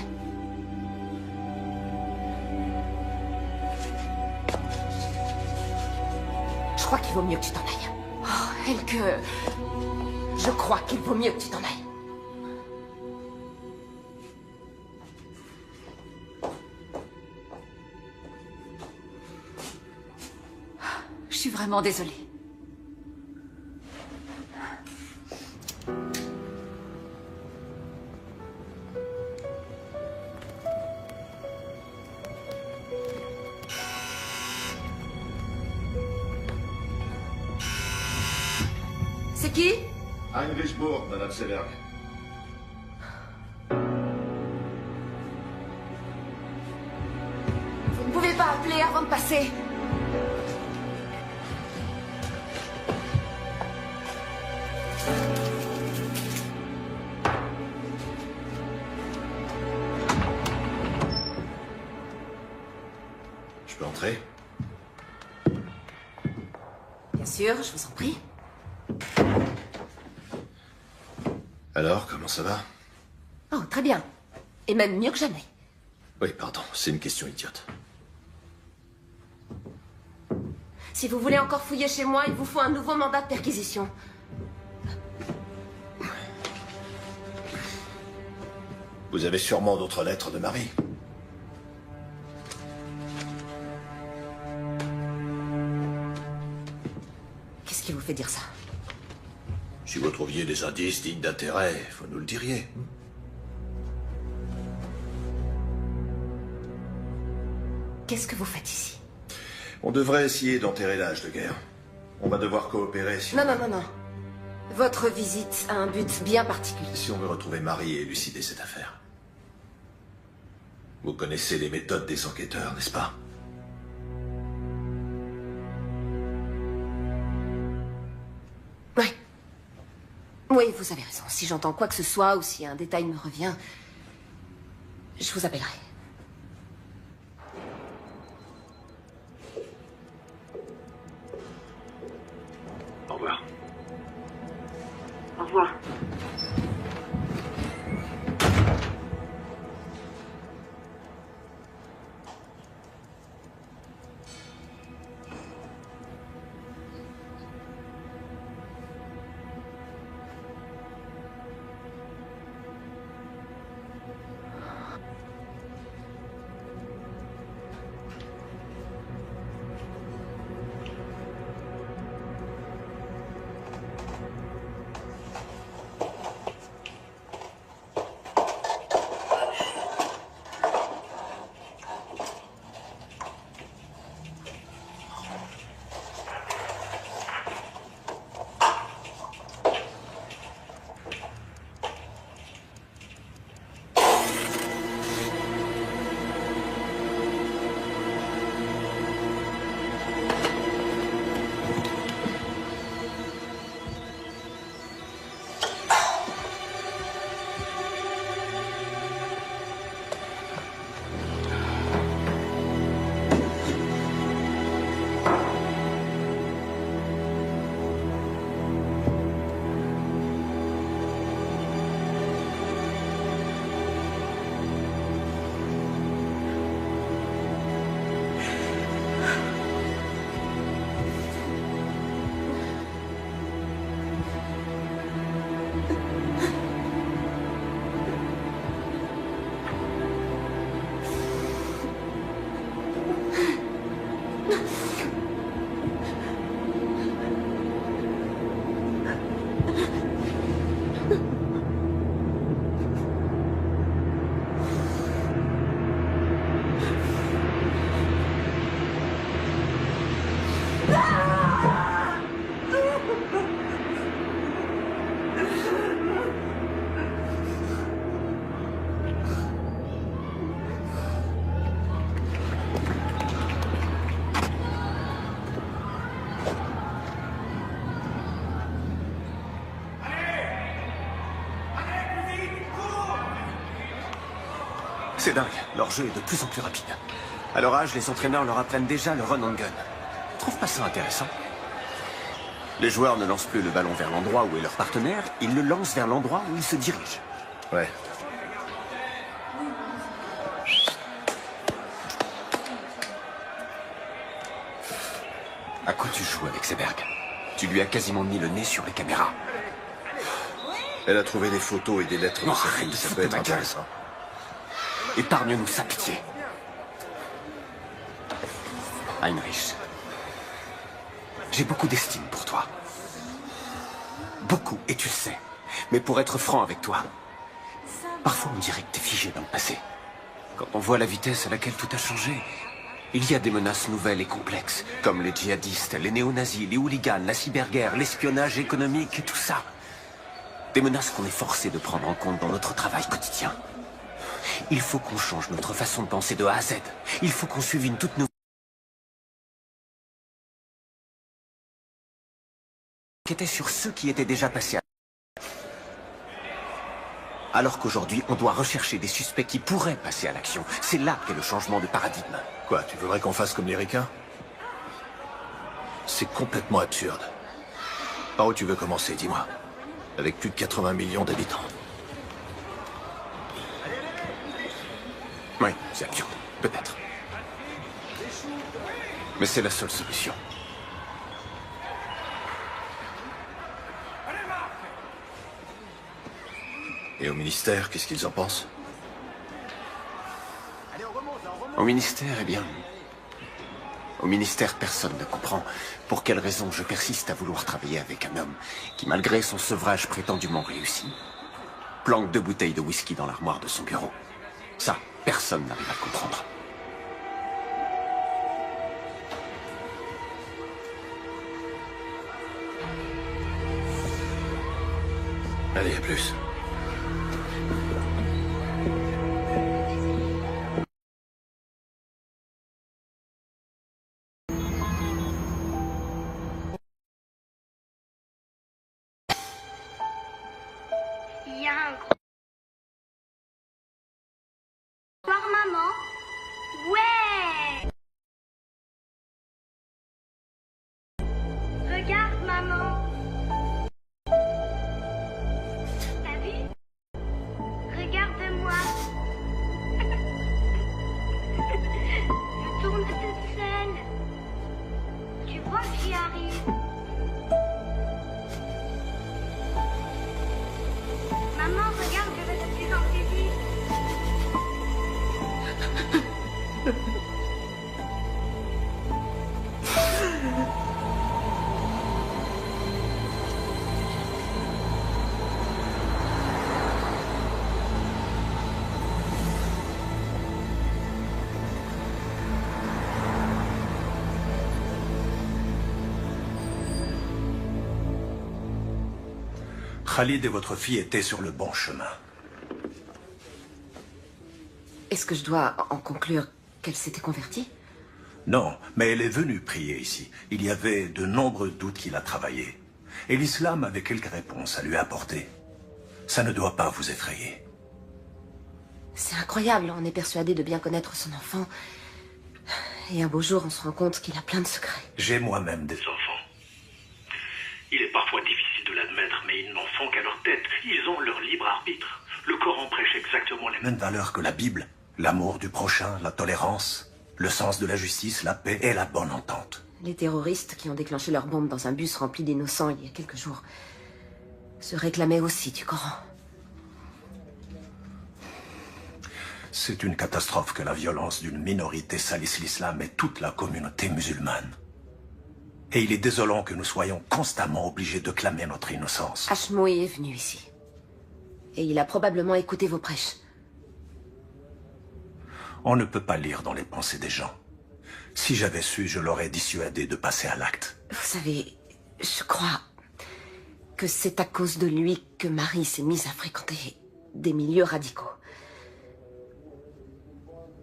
Je crois qu'il vaut mieux que tu t'en ailles. Oh, Elke... Je crois qu'il vaut mieux que tu t'en ailles. Je suis vraiment désolée. C'est qui? Heinrichsburg, Madame Seberg. Vous ne pouvez pas appeler avant de passer. Je peux entrer? Bien sûr, je vous en prie. Alors, comment ça va? Oh, très bien. Et même mieux que jamais. Oui, pardon, c'est une question idiote. Si vous voulez encore fouiller chez moi, il vous faut un nouveau mandat de perquisition. Vous avez sûrement d'autres lettres de Marie. Qu'est-ce qui vous fait dire ça? Si vous trouviez des indices dignes d'intérêt, vous nous le diriez. Qu'est-ce que vous faites ici? On devrait essayer d'enterrer l'âge de guerre. On va devoir coopérer si Non, non, non, non. Votre visite a un but bien particulier. Si on veut retrouver Marie et élucider cette affaire. Vous connaissez les méthodes des enquêteurs, n'est-ce pas? Oui. Oui, vous avez raison. Si j'entends quoi que ce soit ou si un détail me revient, je vous appellerai. Au revoir. Au revoir. C'est dingue, leur jeu est de plus en plus rapide. À leur âge, les entraîneurs leur apprennent déjà le run and gun. Tu trouves pas ça intéressant? Les joueurs ne lancent plus le ballon vers l'endroit où est leur partenaire, ils le lancent vers l'endroit où ils se dirigent. Ouais. À quoi tu joues avec Seberg? Tu lui as quasiment mis le nez sur les caméras. Elle a trouvé des photos et des lettres de sa fille, ça peut être intéressant. Épargne-nous sa pitié. Heinrich, j'ai beaucoup d'estime pour toi. Beaucoup, et tu le sais. Mais pour être franc avec toi, parfois on dirait que t'es figé dans le passé. Quand on voit la vitesse à laquelle tout a changé, il y a des menaces nouvelles et complexes, comme les djihadistes, les néo-nazis, les hooligans, la cyberguerre, l'espionnage économique et tout ça. Des menaces qu'on est forcé de prendre en compte dans notre travail quotidien. Il faut qu'on change notre façon de penser de A à Z. Il faut qu'on suive une toute nouvelle... qui était sur ceux qui étaient déjà passés à... Alors qu'aujourd'hui, on doit rechercher des suspects qui pourraient passer à l'action. C'est là qu'est le changement de paradigme. Quoi, tu voudrais qu'on fasse comme les ricains? C'est complètement absurde. Par où tu veux commencer, dis-moi? Avec plus de 80 millions d'habitants. Oui, c'est absurde. Peut-être. Mais c'est la seule solution. Et au ministère, qu'est-ce qu'ils en pensent? Au ministère, eh bien... Au ministère, personne ne comprend pour quelle raison je persiste à vouloir travailler avec un homme qui, malgré son sevrage prétendument réussi, planque 2 bouteilles de whisky dans l'armoire de son bureau. Ça, personne n'arrive à le comprendre. Allez, à plus. Il y a un gros... Voir maman? Ouais! Regarde maman! T'as vu? Regarde-moi! Je tourne toute seule. Tu vois que j'y arrive? Maman, regarde, je vais de plus en plus vite. Khalid et votre fille étaient sur le bon chemin. Est-ce que je dois en conclure qu'elle s'était convertie? Non, mais elle est venue prier ici. Il y avait de nombreux doutes qu'il a travaillé. Et l'islam avait quelques réponses à lui apporter. Ça ne doit pas vous effrayer. C'est incroyable, on est persuadé de bien connaître son enfant. Et un beau jour, on se rend compte qu'il a plein de secrets. J'ai moi-même des enfants. Il est parfois difficile de l'admettre, mais ils n'en font qu'à leur tête. Ils ont leur libre arbitre. Le Coran prêche exactement les mêmes valeurs que la Bible. L'amour du prochain, la tolérance, le sens de la justice, la paix et la bonne entente. Les terroristes qui ont déclenché leur bombe dans un bus rempli d'innocents il y a quelques jours se réclamaient aussi du Coran. C'est une catastrophe que la violence d'une minorité salisse l'islam et toute la communauté musulmane. Et il est désolant que nous soyons constamment obligés de clamer notre innocence. Hashmoui est venu ici. Et il a probablement écouté vos prêches. On ne peut pas lire dans les pensées des gens. Si j'avais su, je l'aurais dissuadé de passer à l'acte. Vous savez, je crois que c'est à cause de lui que Marie s'est mise à fréquenter des milieux radicaux.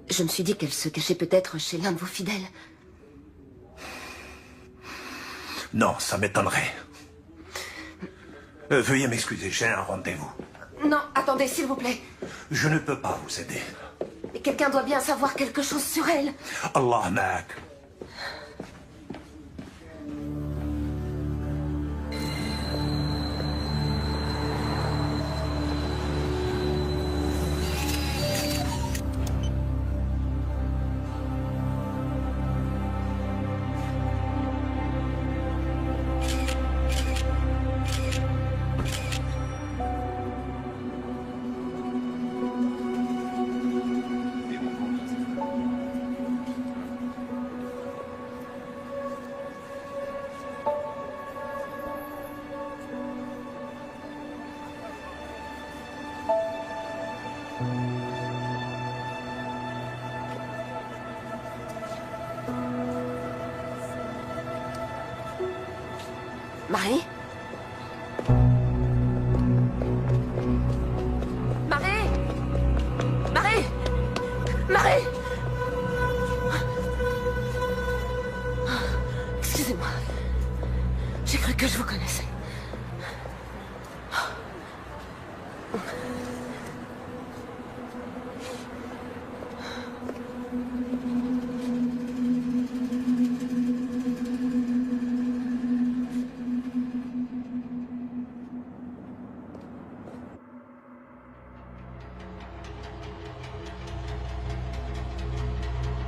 Je me suis dit qu'elle se cachait peut-être chez l'un de vos fidèles. Non, ça m'étonnerait. Veuillez m'excuser, j'ai un rendez-vous. Non, attendez, s'il vous plaît. Je ne peux pas vous aider. Et quelqu'un doit bien savoir quelque chose sur elle. Allah ma'ak. Marie? Marie? Marie? Marie? Excusez-moi. J'ai cru que je vous connaissais.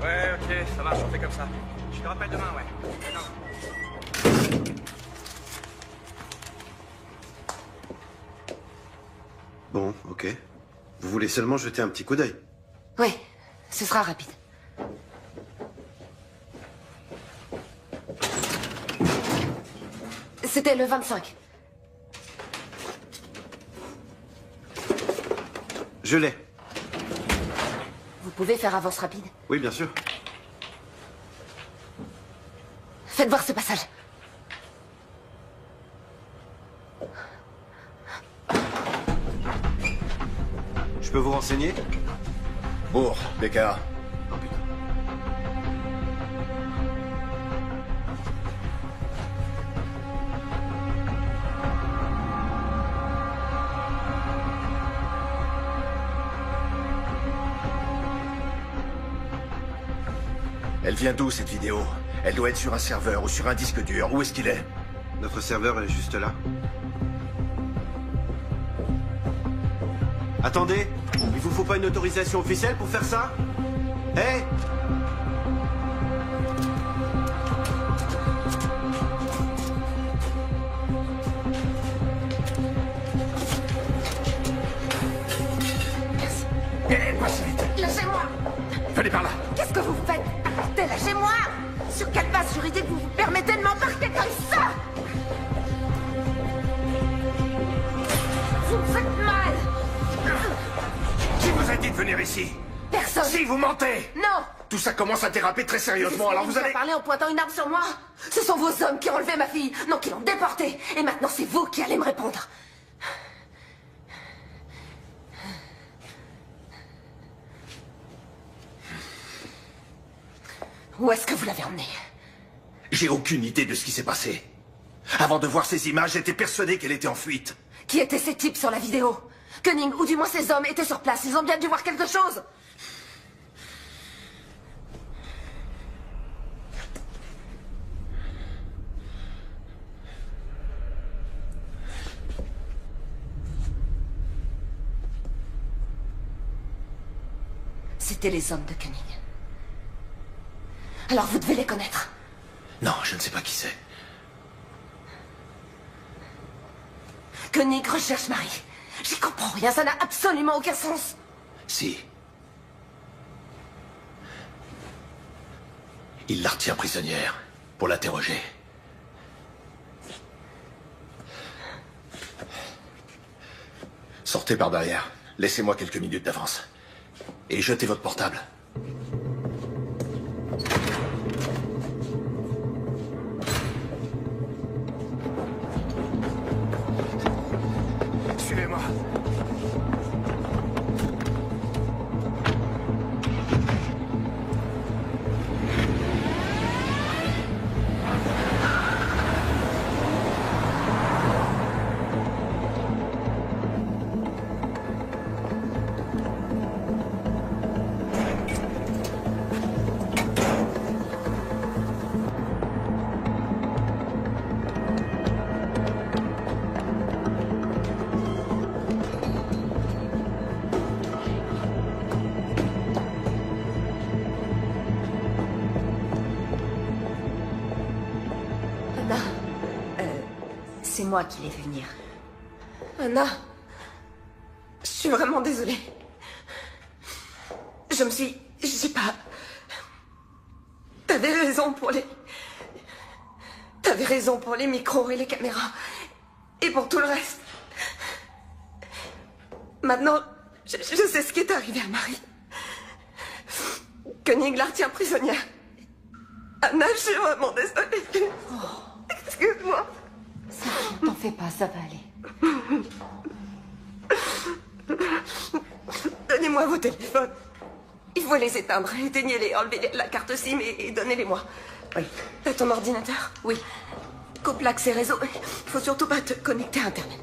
Ouais, ok, ça marche, on fait comme ça. Je te rappelle demain, ouais. Bon, ok. Vous voulez seulement jeter un petit coup d'œil? Oui, ce sera rapide. C'était le 25. Je l'ai. Vous pouvez faire avance rapide? Oui, bien sûr. Faites voir ce passage. Je peux vous renseigner? Bourg, BKA. Oh putain. Elle vient d'où, cette vidéo? Elle doit être sur un serveur ou sur un disque dur. Où est-ce qu'il est? Notre serveur est juste là. Attendez, il vous faut pas une autorisation officielle pour faire ça? Hé! Passe vite. Lâchez-moi! Venez par là. Qu'est-ce que vous faites? Arrêtez, lâchez-moi! Sur quelle base juridique vous vous permettez de m'embarquer comme ça? Vous me faites mal! Qui vous a dit de venir ici? Personne! Si, vous mentez! Non! Tout ça commence à déraper très sérieusement, alors vous allez... parlé en pointant une arme sur moi? Ce sont vos hommes qui ont enlevé ma fille, non, qui l'ont déportée. Et maintenant, c'est vous qui allez me répondre. Où est-ce que vous l'avez emmenée? J'ai aucune idée de ce qui s'est passé. Avant de voir ces images, j'étais persuadé qu'elle était en fuite. Qui étaient ces types sur la vidéo? Koenig, ou du moins ces hommes, étaient sur place. Ils ont bien dû voir quelque chose. C'étaient les hommes de Koenig. Alors vous devez les connaître. Non, je ne sais pas qui c'est. Koenig recherche Marie. J'y comprends rien, ça n'a absolument aucun sens. Si. Il la retient prisonnière pour l'interroger. Sortez par derrière. Laissez-moi quelques minutes d'avance. Et jetez votre portable. Suivez-moi. C'est moi qui l'ai fait venir. Anna, je suis vraiment désolée. Je sais pas... T'avais raison pour les micros et les caméras. Et pour tout le reste. Maintenant, je sais ce qui est arrivé à Marie. Koenig la retient prisonnière. Anna, je suis vraiment désolée. Excuse-moi. T'en fais pas, ça va aller. Donnez-moi vos téléphones. Il faut les éteindre. Éteignez-les, enlevez la carte SIM et donnez-les-moi. Oui. T'as ton ordinateur? Oui. Coupe l'accès réseau. Il faut surtout pas te connecter à Internet.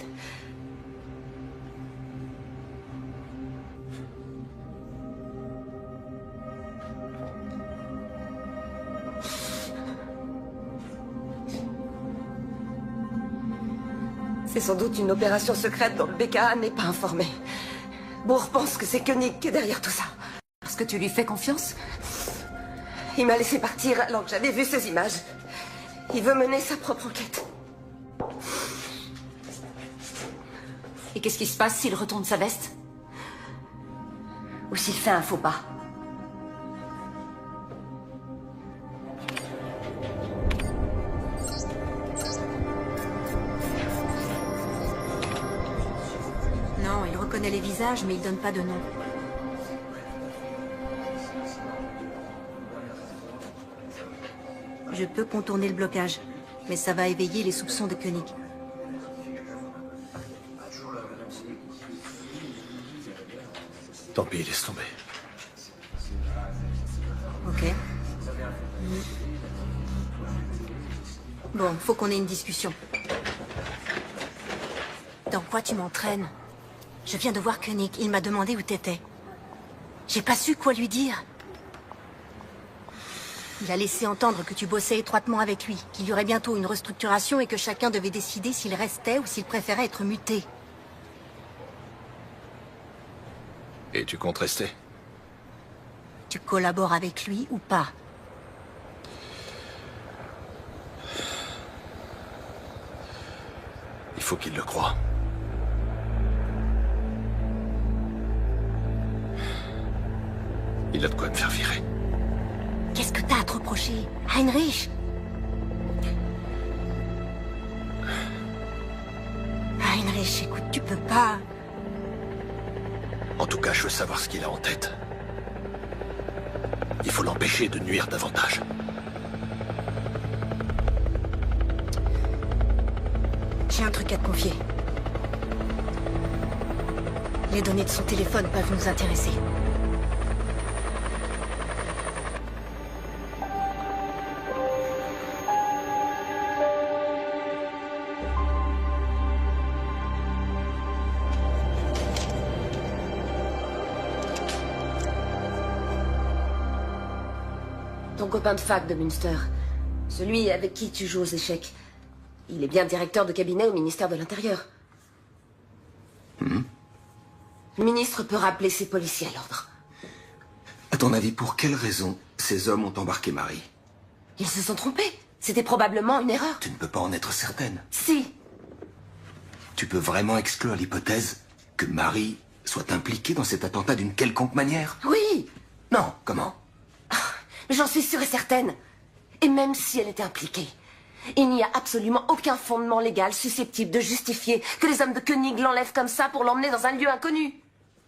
C'est sans doute une opération secrète dont le BKA n'est pas informé. Bourg pense que c'est Koenig qui est derrière tout ça. Parce que tu lui fais confiance? Il m'a laissé partir alors que j'avais vu ces images. Il veut mener sa propre enquête. Et qu'est-ce qui se passe s'il retourne sa veste? Ou s'il fait un faux pas? Non, il reconnaît les visages, mais il donne pas de nom. Je peux contourner le blocage, mais ça va éveiller les soupçons de Koenig. Tant pis, laisse tomber. Ok. Bon, faut qu'on ait une discussion. Dans quoi tu m'entraînes? Je viens de voir Koenig, il m'a demandé où t'étais. J'ai pas su quoi lui dire. Il a laissé entendre que tu bossais étroitement avec lui, qu'il y aurait bientôt une restructuration et que chacun devait décider s'il restait ou s'il préférait être muté. Et tu comptes rester? Tu collabores avec lui ou pas? Il faut qu'il le croie. Il a de quoi me faire virer. Qu'est-ce que t'as à te reprocher, Heinrich? Heinrich, écoute, tu peux pas... En tout cas, je veux savoir ce qu'il a en tête. Il faut l'empêcher de nuire davantage. J'ai un truc à te confier. Les données de son téléphone peuvent nous intéresser. Ton copain de fac de Münster. Celui avec qui tu joues aux échecs. Il est bien directeur de cabinet au ministère de l'Intérieur. Le ministre peut rappeler ses policiers à l'ordre. À ton avis, pour quelle raison ces hommes ont embarqué Marie? Ils se sont trompés. C'était probablement une erreur. Tu ne peux pas en être certaine. Si. Tu peux vraiment exclure l'hypothèse que Marie soit impliquée dans cet attentat d'une quelconque manière? Oui. Non, comment? J'en suis sûre et certaine. Et même si elle était impliquée, il n'y a absolument aucun fondement légal susceptible de justifier que les hommes de Koenig l'enlèvent comme ça pour l'emmener dans un lieu inconnu.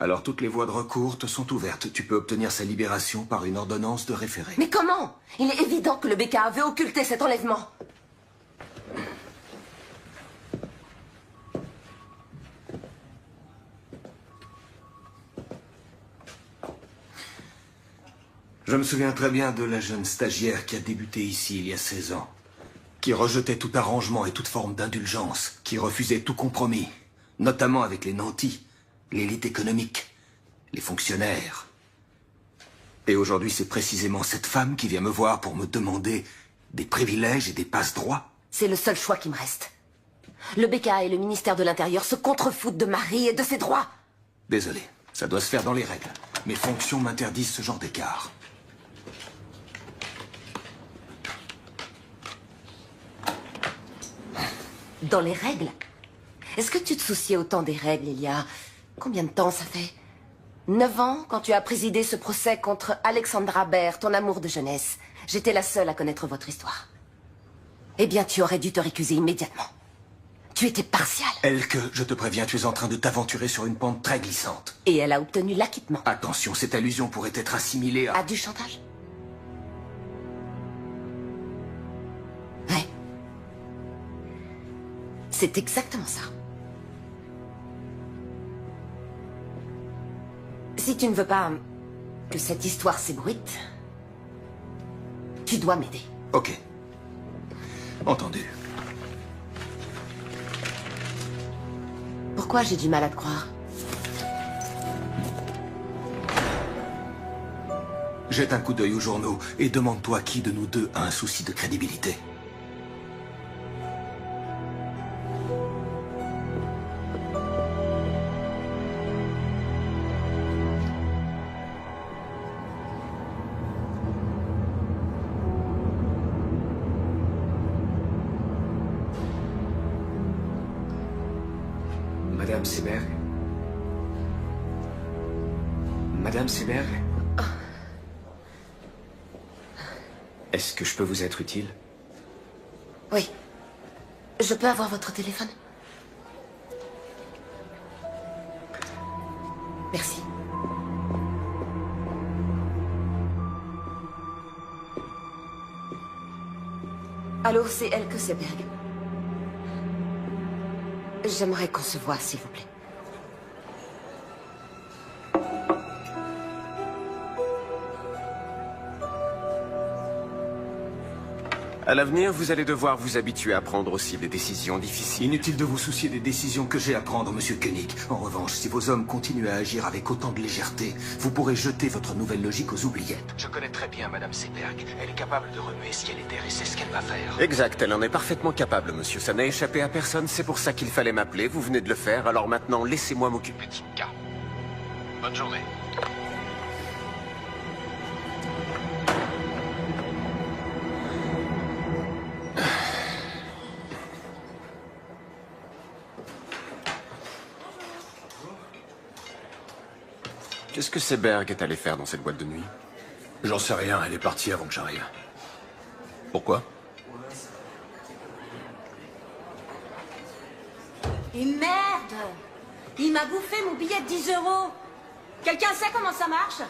Alors toutes les voies de recours te sont ouvertes. Tu peux obtenir sa libération par une ordonnance de référé. Mais comment? Il est évident que le BKA veut occulter cet enlèvement. Je me souviens très bien de la jeune stagiaire qui a débuté ici il y a 16 ans. Qui rejetait tout arrangement et toute forme d'indulgence. Qui refusait tout compromis. Notamment avec les nantis, l'élite économique, les fonctionnaires. Et aujourd'hui, c'est précisément cette femme qui vient me voir pour me demander des privilèges et des passe-droits. C'est le seul choix qui me reste. Le BKA et le ministère de l'Intérieur se contrefoutent de Marie et de ses droits. Désolé, ça doit se faire dans les règles. Mes fonctions m'interdisent ce genre d'écart. Dans les règles? Est-ce que tu te souciais autant des règles, il y a... Combien de temps ça fait? 9 ans, quand tu as présidé ce procès contre Alexandra Baer, ton amour de jeunesse. J'étais la seule à connaître votre histoire. Eh bien, tu aurais dû te récuser immédiatement. Tu étais partial. Elke, je te préviens, tu es en train de t'aventurer sur une pente très glissante. Et elle a obtenu l'acquittement. Attention, cette allusion pourrait être assimilée à... À du chantage? Ouais. C'est exactement ça. Si tu ne veux pas que cette histoire s'ébruite, tu dois m'aider. Ok. Entendu. Pourquoi j'ai du mal à te croire? Jette un coup d'œil aux journaux et demande-toi qui de nous deux a un souci de crédibilité. Madame Seberg? Madame Seberg? Est-ce que je peux vous être utile? Oui. Je peux avoir votre téléphone? Merci. Allô, c'est Elke Seberg. J'aimerais qu'on se voie, s'il vous plaît. À l'avenir, vous allez devoir vous habituer à prendre aussi des décisions difficiles. Inutile de vous soucier des décisions que j'ai à prendre, monsieur Koenig. En revanche, si vos hommes continuent à agir avec autant de légèreté, vous pourrez jeter votre nouvelle logique aux oubliettes. Je connais très bien Madame Seberg. Elle est capable de remuer ciel et terre et c'est ce qu'elle va faire. Exact, elle en est parfaitement capable, monsieur. Ça n'a échappé à personne, c'est pour ça qu'il fallait m'appeler. Vous venez de le faire, alors maintenant, laissez-moi m'occuper de Tinka. Bonne journée. Qu'est-ce que Seberg est allé faire dans cette boîte de nuit? J'en sais rien, elle est partie avant que j'arrive. Pourquoi? Et merde! Il m'a bouffé mon billet de 10 €. Quelqu'un sait comment ça marche?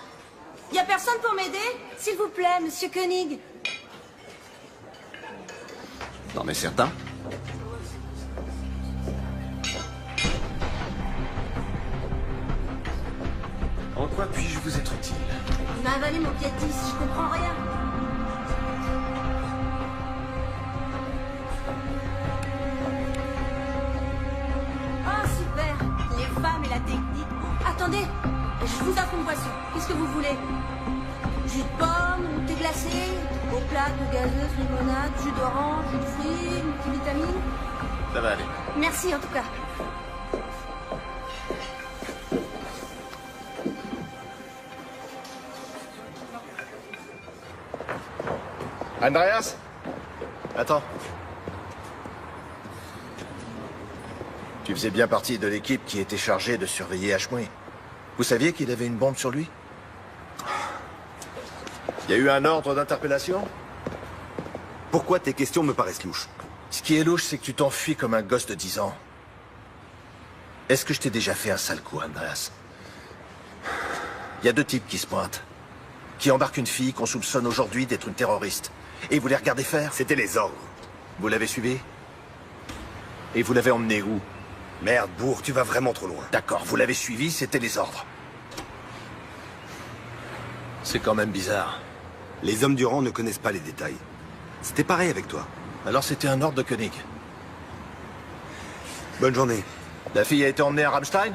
Y a personne pour m'aider? S'il vous plaît, monsieur Koenig. T'en es certain? En quoi puis-je vous être utile? Il m'a avalé mon billet de 10, je comprends rien. Oh, super! Les femmes et la technique. Attendez, je vous offre une boisson. Qu'est-ce que vous voulez? Jus de pomme, thé glacé, eau plate, gazeuse, limonade, jus d'orange, jus de fruits, multivitamines. Ça va aller. Merci en tout cas. Andreas? Attends. Tu faisais bien partie de l'équipe qui était chargée de surveiller Ashmui. Vous saviez qu'il avait une bombe sur lui? Il y a eu un ordre d'interpellation? Pourquoi tes questions me paraissent louches? Ce qui est louche, c'est que tu t'enfuis comme un gosse de 10 ans. Est-ce que je t'ai déjà fait un sale coup, Andreas? Il y a 2 types qui se pointent. Qui embarquent une fille qu'on soupçonne aujourd'hui d'être une terroriste. Et vous les regardez faire? C'était les ordres. Vous l'avez suivi? Et vous l'avez emmené où? Merde, bourre, tu vas vraiment trop loin. D'accord, vous l'avez suivi, c'était les ordres. C'est quand même bizarre. Les hommes du rang ne connaissent pas les détails. C'était pareil avec toi. Alors c'était un ordre de Koenig. Bonne journée. La fille a été emmenée à Rammstein?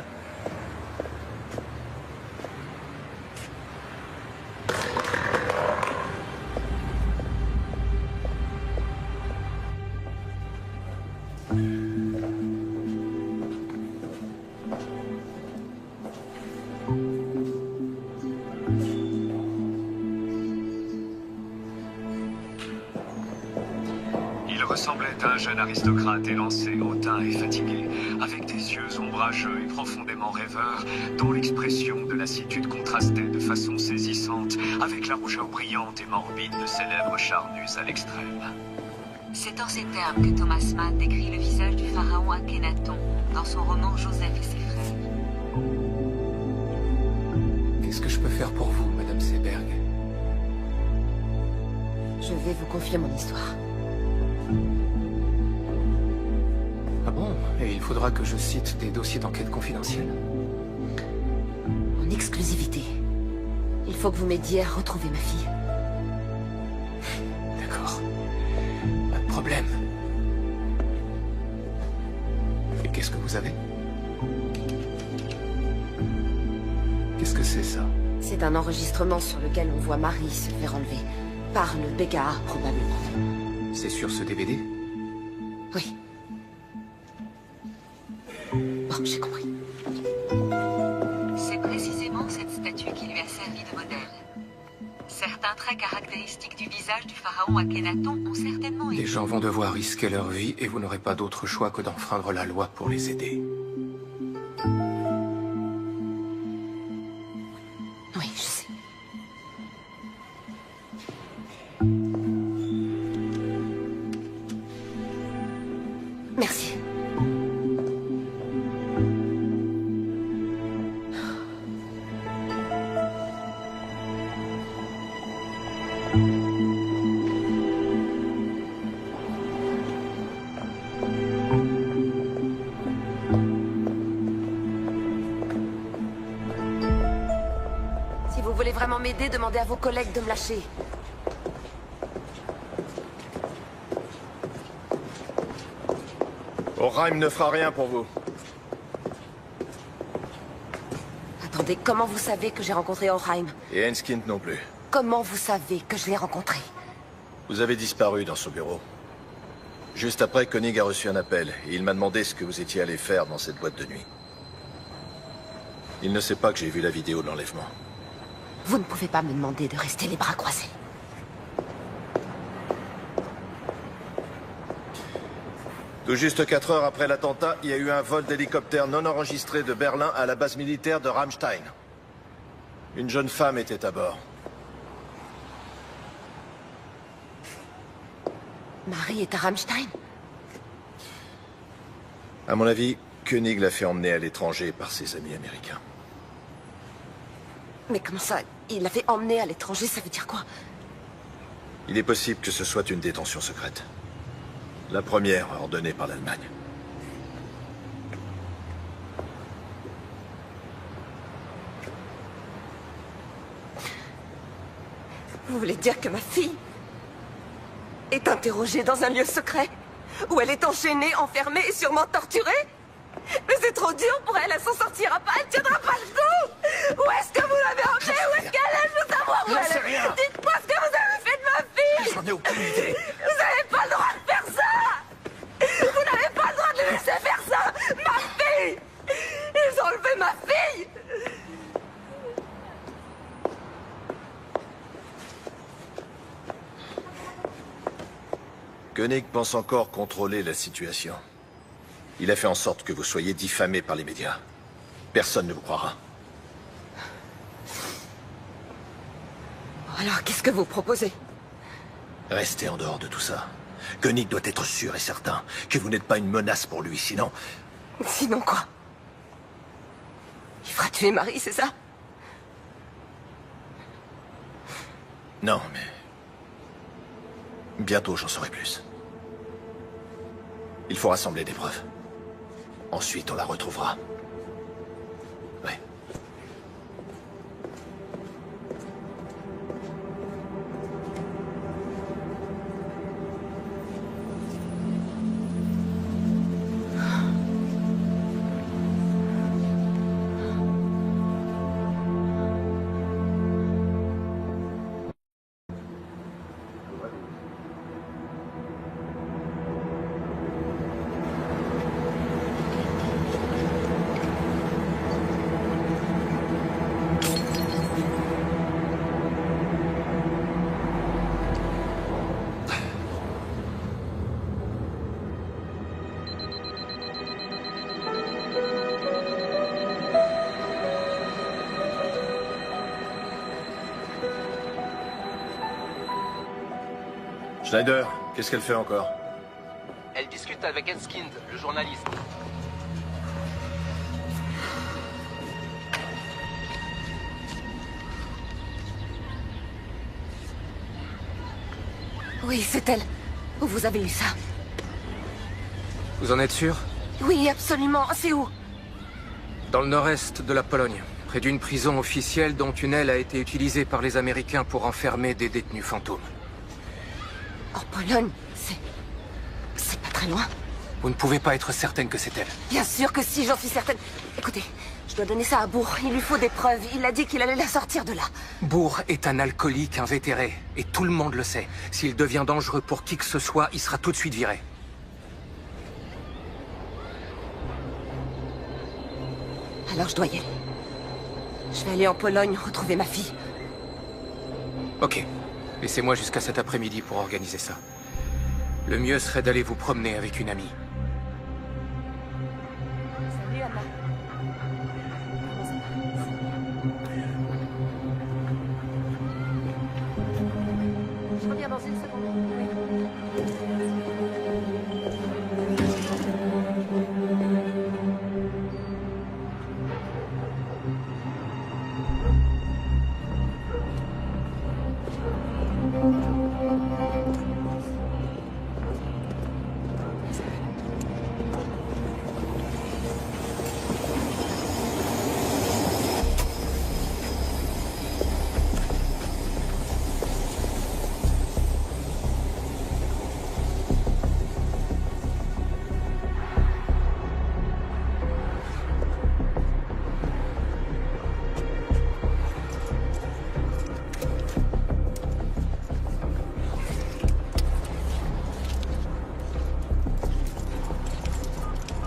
ressemblait à un jeune aristocrate élancé, hautain et fatigué, avec des yeux ombrageux et profondément rêveurs, dont l'expression de lassitude contrastait de façon saisissante avec la rougeur brillante et morbide de ses lèvres charnues à l'extrême. C'est en ces termes que Thomas Mann décrit le visage du pharaon Akhenaton dans son roman Joseph et ses frères. Qu'est-ce que je peux faire pour vous, Madame Seberg? Je vais vous confier mon histoire. Ah bon? Et il faudra que je cite des dossiers d'enquête confidentiels? En exclusivité. Il faut que vous m'aidiez à retrouver ma fille. D'accord. Pas de problème. Et qu'est-ce que vous avez? Qu'est-ce que c'est, ça? C'est un enregistrement sur lequel on voit Marie se faire enlever. Par le BKA, probablement. C'est sur ce DVD? Oui. Bon, j'ai compris. C'est précisément cette statue qui lui a servi de modèle. Certains traits caractéristiques du visage du pharaon Akhenaton ont certainement été... Les gens vont devoir risquer leur vie et vous n'aurez pas d'autre choix que d'enfreindre la loi pour les aider. Oui, je sais. Merci. Si vous voulez vraiment m'aider, demandez à vos collègues de me lâcher. Orheim ne fera rien pour vous. Attendez, comment vous savez que j'ai rencontré Orheim? Et Enskind non plus. Comment vous savez que je l'ai rencontré? Vous avez disparu dans son bureau. Juste après, Koenig a reçu un appel, et il m'a demandé ce que vous étiez allé faire dans cette boîte de nuit. Il ne sait pas que j'ai vu la vidéo de l'enlèvement. Vous ne pouvez pas me demander de rester les bras croisés. Tout juste 4 heures après l'attentat, il y a eu un vol d'hélicoptère non enregistré de Berlin à la base militaire de Ramstein. Une jeune femme était à bord. Marie est à Ramstein? À mon avis, Koenig l'a fait emmener à l'étranger par ses amis américains. Mais comment ça? Il l'a fait emmener à l'étranger, ça veut dire quoi? Il est possible que ce soit une détention secrète. La première ordonnée par l'Allemagne. Vous voulez dire que ma fille est interrogée dans un lieu secret? Où elle est enchaînée, enfermée et sûrement torturée? Mais c'est trop dur pour elle, elle s'en sortira pas, elle tiendra pas le coup! Où est-ce que vous l'avez emmenée? Où est-ce qu'elle est? Je veux savoir où elle est! Dites-moi ce que vous avez fait de ma fille! J'en ai aucune idée! Vous n'avez pas le droit de faire ça! Vous n'avez pas le droit de le laisser faire ça! Ma fille! Ils ont enlevé ma fille! Koenig pense encore contrôler la situation. Il a fait en sorte que vous soyez diffamé par les médias. Personne ne vous croira. Alors, qu'est-ce que vous proposez? Restez en dehors de tout ça. Koenig doit être sûr et certain que vous n'êtes pas une menace pour lui, sinon... Sinon quoi? Il fera tuer Marie, c'est ça? Non, mais... Bientôt, j'en saurai plus. Il faut rassembler des preuves. Ensuite, on la retrouvera. Ouais. Schneider, qu'est-ce qu'elle fait encore? Elle discute avec Enskind, le journaliste. Oui, c'est elle. Où vous avez eu ça? Vous en êtes sûr? Oui, absolument. C'est où? Dans le nord-est de la Pologne, près d'une prison officielle dont une aile a été utilisée par les Américains pour enfermer des détenus fantômes. En Pologne? C'est pas très loin. Vous ne pouvez pas être certaine que c'est elle. Bien sûr que si, j'en suis certaine. Écoutez, je dois donner ça à Bourg. Il lui faut des preuves. Il a dit qu'il allait la sortir de là. Bourg est un alcoolique invétéré, et tout le monde le sait. S'il devient dangereux pour qui que ce soit, il sera tout de suite viré. Alors je dois y aller. Je vais aller en Pologne retrouver ma fille. Ok. Laissez-moi jusqu'à cet après-midi pour organiser ça. Le mieux serait d'aller vous promener avec une amie. Salut, Anna. Je reviens dans une seconde.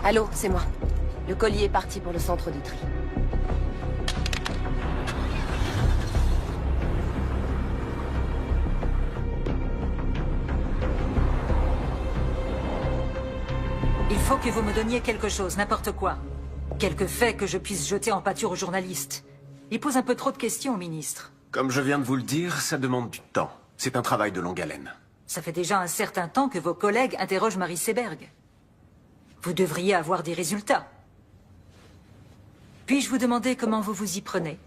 Allô, c'est moi. Le colis est parti pour le centre de tri. Il faut que vous me donniez quelque chose, n'importe quoi. Quelques faits que je puisse jeter en pâture aux journalistes. Il pose un peu trop de questions, ministre. Comme je viens de vous le dire, ça demande du temps. C'est un travail de longue haleine. Ça fait déjà un certain temps que vos collègues interrogent Marie Seberg. Vous devriez avoir des résultats. Puis-je vous demander comment vous vous y prenez?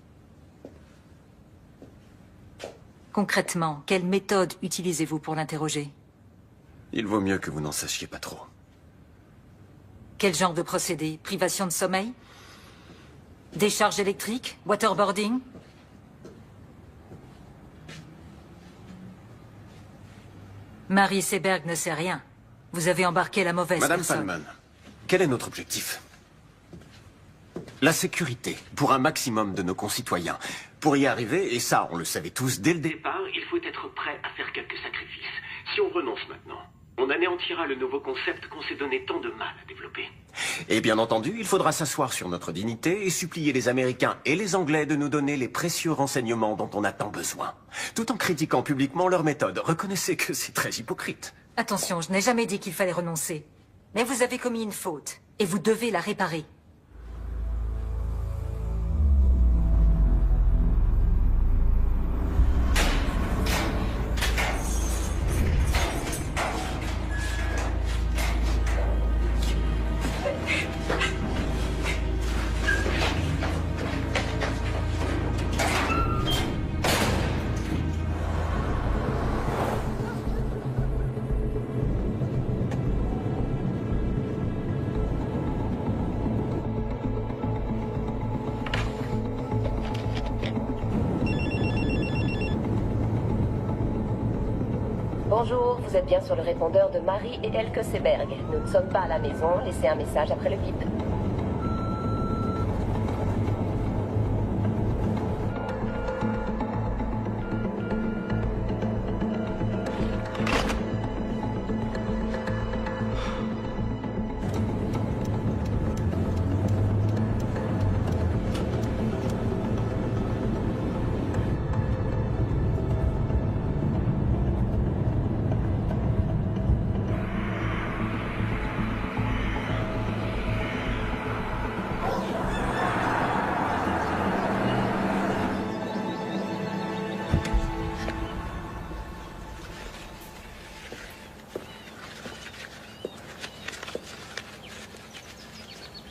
Concrètement, quelle méthode utilisez-vous pour l'interroger? Il vaut mieux que vous n'en sachiez pas trop. Quel genre de procédé? Privation de sommeil? Décharge électrique? Waterboarding? Marie Seberg ne sait rien. Vous avez embarqué la mauvaise Madame personne. Fallman, quel est notre objectif? La sécurité, pour un maximum de nos concitoyens. Pour y arriver, et ça on le savait tous dès le départ, Il faut être prêt à faire quelques sacrifices. Si on renonce maintenant, on anéantira le nouveau concept qu'on s'est donné tant de mal à développer. Et bien entendu, il faudra s'asseoir sur notre dignité et supplier les Américains et les Anglais de nous donner les précieux renseignements dont on a tant besoin. Tout en critiquant publiquement leur méthode. Reconnaissez que c'est très hypocrite. Attention, je n'ai jamais dit qu'il fallait renoncer. Mais vous avez commis une faute, et vous devez la réparer. Bonjour, vous êtes bien sur le répondeur de Marie et Elke Seberg. Nous ne sommes pas à la maison, laissez un message après le bip.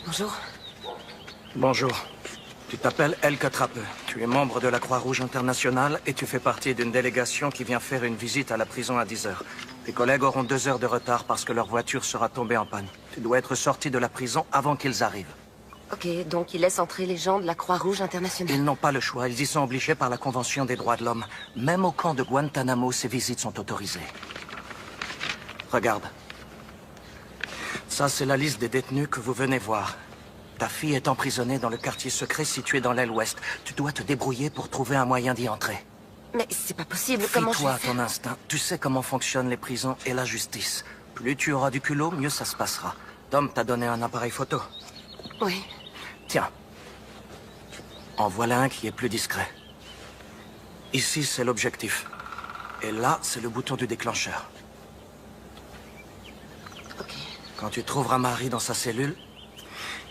Bonjour. Bonjour. Tu t'appelles Elke Trappe. Tu es membre de la Croix-Rouge internationale et tu fais partie d'une délégation qui vient faire une visite à la prison à 10 heures. Tes collègues auront 2 heures de retard parce que leur voiture sera tombée en panne. Tu dois être sorti de la prison avant qu'ils arrivent. Ok, donc ils laissent entrer les gens de la Croix-Rouge internationale. Ils n'ont pas le choix. Ils y sont obligés par la Convention des droits de l'homme. Même au camp de Guantanamo, ces visites sont autorisées. Regarde. Ça, c'est la liste des détenus que vous venez voir. Ta fille est emprisonnée dans le quartier secret situé dans l'aile ouest. Tu dois te débrouiller pour trouver un moyen d'y entrer. Mais c'est pas possible, comment je Fie-toi vais à faire? ton instinct. Tu sais comment fonctionnent les prisons et la justice. Plus tu auras du culot, mieux ça se passera. Tom t'a donné un appareil photo. Oui. Tiens. En voilà un qui est plus discret. Ici, c'est l'objectif. Et là, c'est le bouton du déclencheur. Ok. Quand tu trouveras Marie dans sa cellule,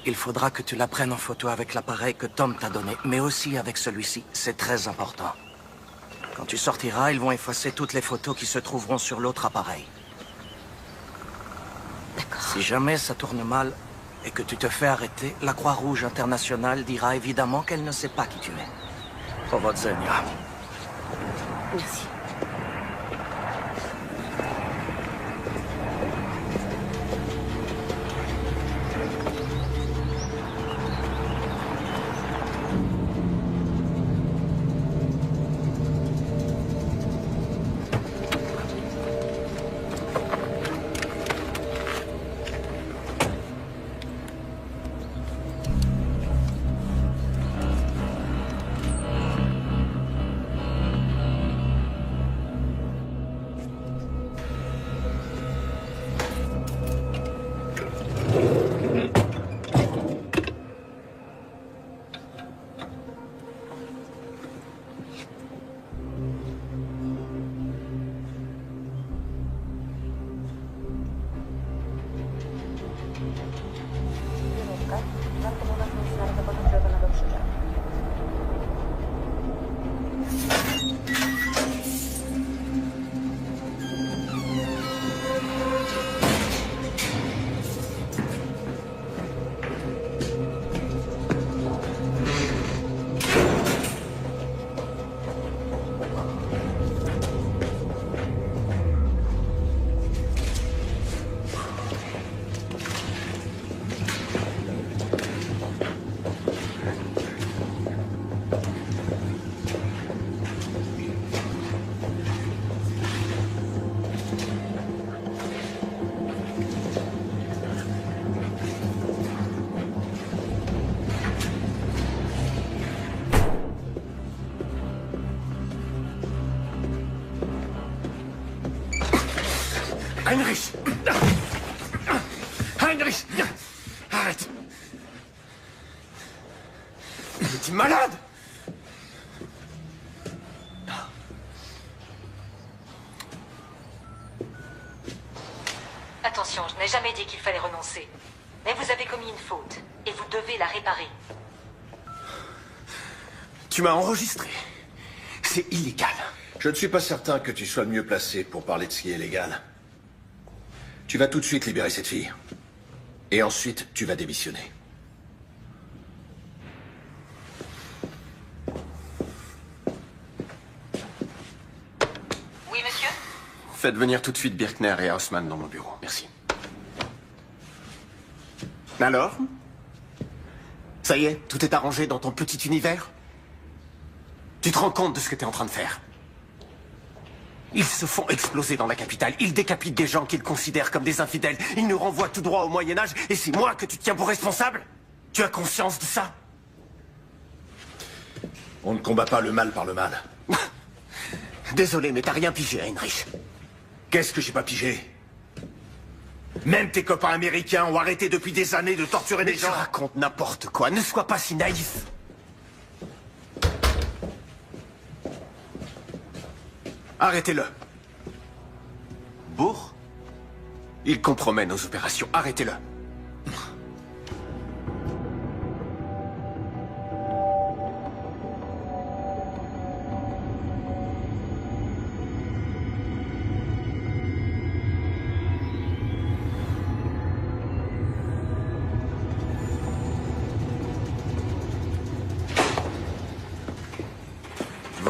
il faudra que tu la prennes en photo avec l'appareil que Tom t'a donné, mais aussi avec celui-ci. C'est très important. Quand tu sortiras, ils vont effacer toutes les photos qui se trouveront sur l'autre appareil. D'accord. Si jamais ça tourne mal et que tu te fais arrêter, la Croix-Rouge internationale dira évidemment qu'elle ne sait pas qui tu es. Powodzenia. Merci. Heinrich! Heinrich! Arrête! Tu es malade! Attention, je n'ai jamais dit qu'il fallait renoncer. Mais vous avez commis une faute, et vous devez la réparer. Tu m'as enregistré. C'est illégal. Je ne suis pas certain que tu sois le mieux placé pour parler de ce qui est légal. Tu vas tout de suite libérer cette fille. Et ensuite, tu vas démissionner. Oui, monsieur? Faites venir tout de suite Birkner et Haussmann dans mon bureau. Merci. Alors? Ça y est, tout est arrangé dans ton petit univers? Tu te rends compte de ce que t'es en train de faire? Ils se font exploser dans la capitale. Ils décapitent des gens qu'ils considèrent comme des infidèles. Ils nous renvoient tout droit au Moyen-Âge. Et c'est moi que tu tiens pour responsable? Tu as conscience de ça? On ne combat pas le mal par le mal. Désolé, mais t'as rien pigé, Heinrich. Qu'est-ce que j'ai pas pigé? Même tes copains américains ont arrêté depuis des années de torturer des gens. Tu racontes n'importe quoi. Ne sois pas si naïf. Arrêtez-le. Bourg? Il compromet nos opérations. Arrêtez-le.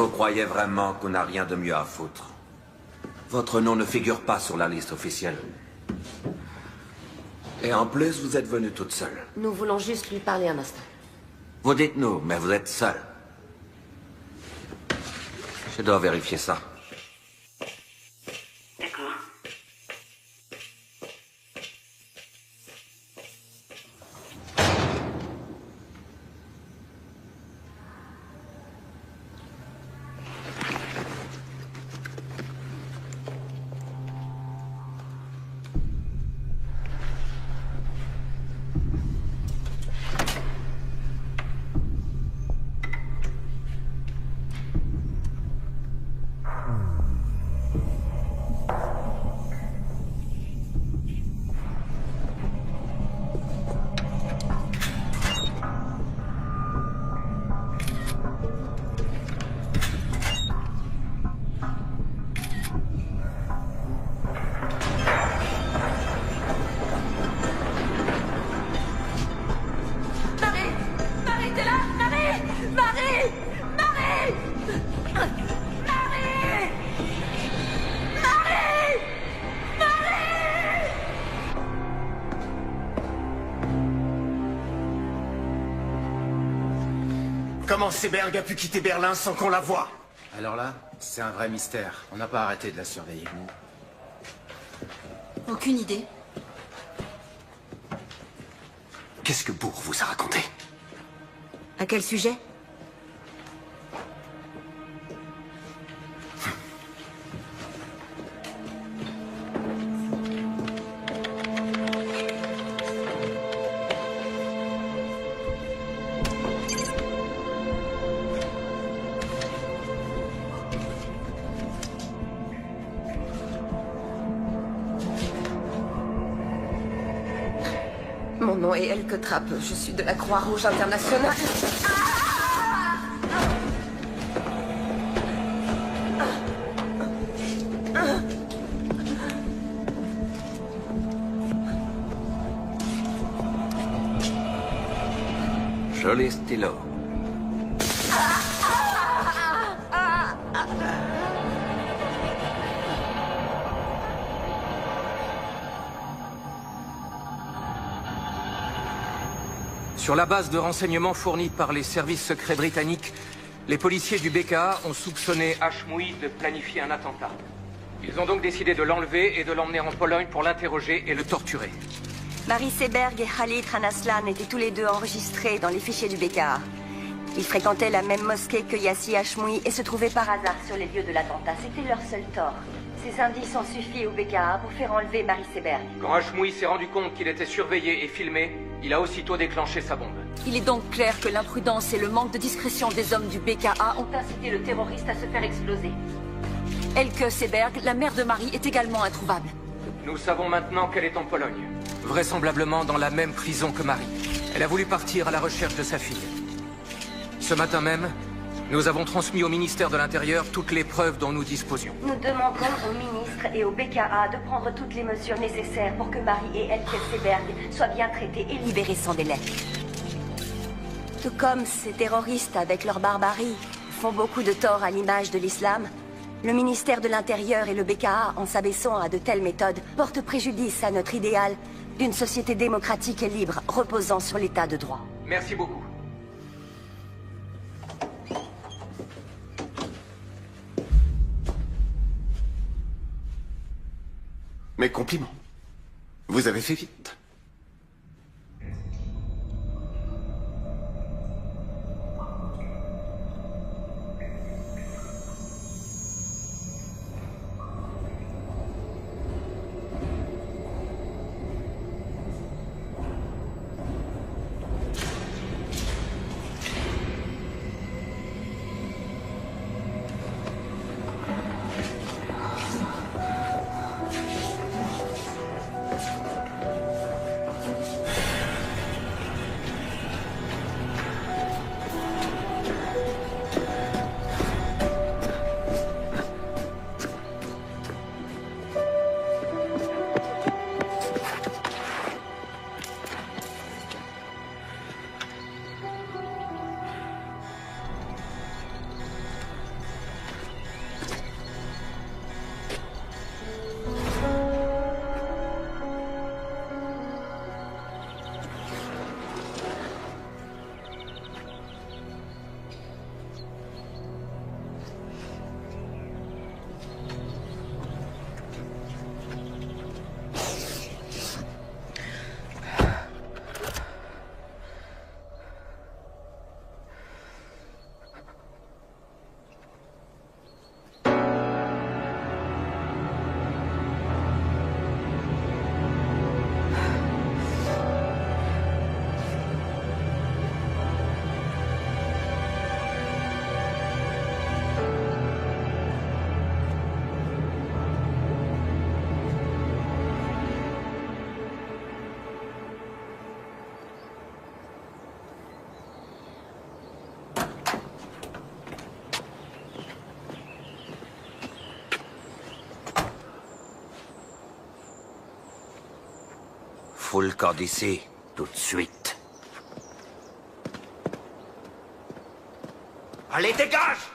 Vous croyez vraiment qu'on n'a rien de mieux à foutre? Votre nom ne figure pas sur la liste officielle. Et en plus, vous êtes venue toute seule. Nous voulons juste lui parler un instant. Vous dites nous, mais vous êtes seule. Je dois vérifier ça. D'accord. Comment Seberg a pu quitter Berlin sans qu'on la voie? Alors là, c'est un vrai mystère. On n'a pas arrêté de la surveiller. Aucune idée. Qu'est-ce que Bourg vous a raconté? À quel sujet? Mon nom est Elke Trappe. Je suis de la Croix-Rouge internationale. Joli stylo. Sur la base de renseignements fournis par les services secrets britanniques, les policiers du BKA ont soupçonné Hashmoui de planifier un attentat. Ils ont donc décidé de l'enlever et de l'emmener en Pologne pour l'interroger et le torturer. Marie Seberg et Khalid Ranaslan étaient tous les deux enregistrés dans les fichiers du BKA. Ils fréquentaient la même mosquée que Yassi Hashmoui et se trouvaient par hasard sur les lieux de l'attentat. C'était leur seul tort. Ces indices ont suffi au BKA pour faire enlever Marie Seberg. Quand Hashmoui s'est rendu compte qu'il était surveillé et filmé, il a aussitôt déclenché sa bombe. Il est donc clair que l'imprudence et le manque de discrétion des hommes du BKA ont incité le terroriste à se faire exploser. Elke Seberg, la mère de Marie, est également introuvable. Nous savons maintenant qu'elle est en Pologne, vraisemblablement dans la même prison que Marie. Elle a voulu partir à la recherche de sa fille. Ce matin même, nous avons transmis au ministère de l'Intérieur toutes les preuves dont nous disposions. Nous demandons au ministre et au BKA de prendre toutes les mesures nécessaires pour que Marie et Elke Seberg soient bien traitées et libérées sans délai. Tout comme ces terroristes, avec leur barbarie, font beaucoup de tort à l'image de l'islam, le ministère de l'Intérieur et le BKA, en s'abaissant à de telles méthodes, portent préjudice à notre idéal d'une société démocratique et libre, reposant sur l'état de droit. Merci beaucoup. Mes compliments. Vous avez fait vite. fout le camp d'ici, tout de suite. Allez, dégage!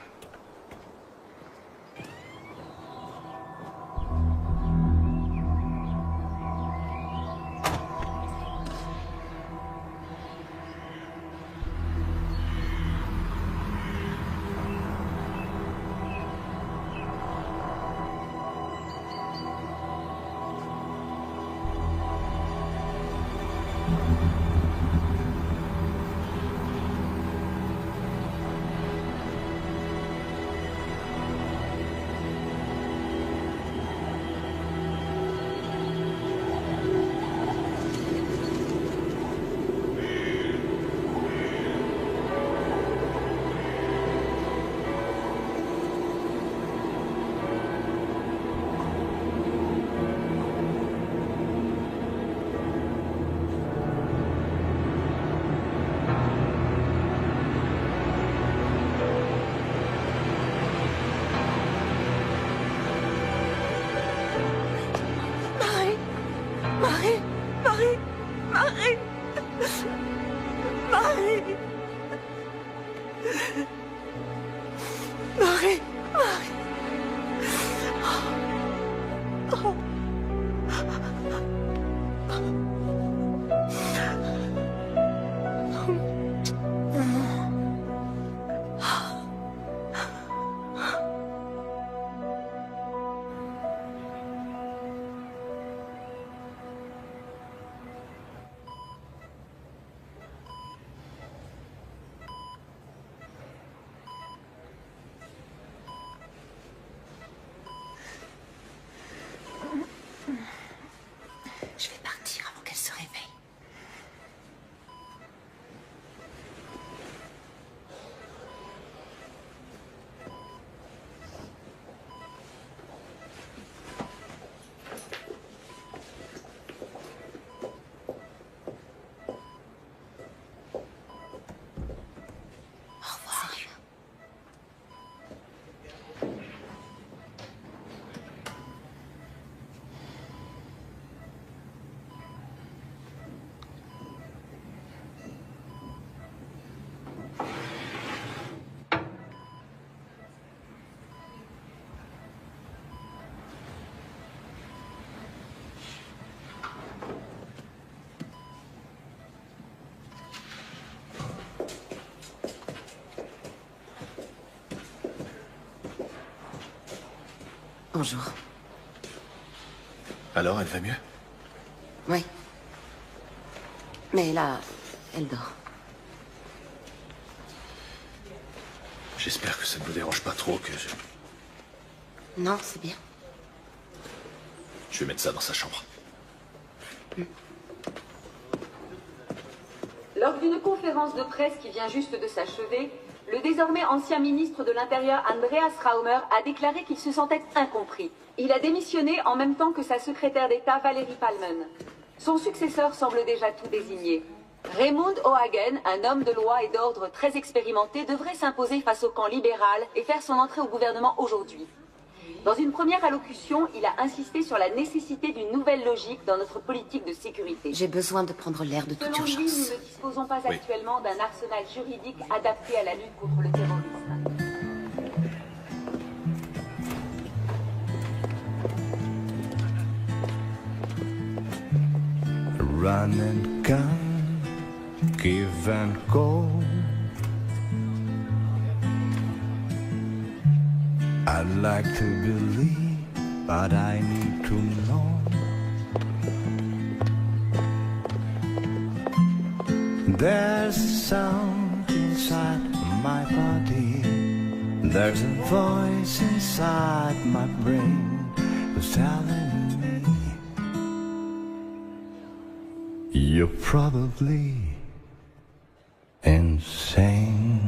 Je vais partir avant qu'elle se réveille. Au revoir. Bonjour. Alors, elle va mieux? Oui. Mais là, elle dort. J'espère que ça ne vous dérange pas trop que je... Non, c'est bien. Je vais mettre ça dans sa chambre. Lors d'une conférence de presse qui vient juste de s'achever, le désormais ancien ministre de l'Intérieur Andreas Raumer a déclaré qu'il se sentait incompris. Il a démissionné en même temps que sa secrétaire d'État Valérie Palmen. Son successeur semble déjà tout désigné. Raymond O'Hagen, un homme de loi et d'ordre très expérimenté, devrait s'imposer face au camp libéral et faire son entrée au gouvernement aujourd'hui. Dans une première allocution, il a insisté sur la nécessité d'une nouvelle logique dans notre politique de sécurité. J'ai besoin de prendre l'air de toute Selon lui, nous urgence. ne disposons pas actuellement d'un arsenal juridique adapté à la lutte contre le terrorisme. Run and gun, give and go. I'd like to believe, but I need to know. There's a sound inside my body. There's a voice inside my brain who's telling me you're probably insane.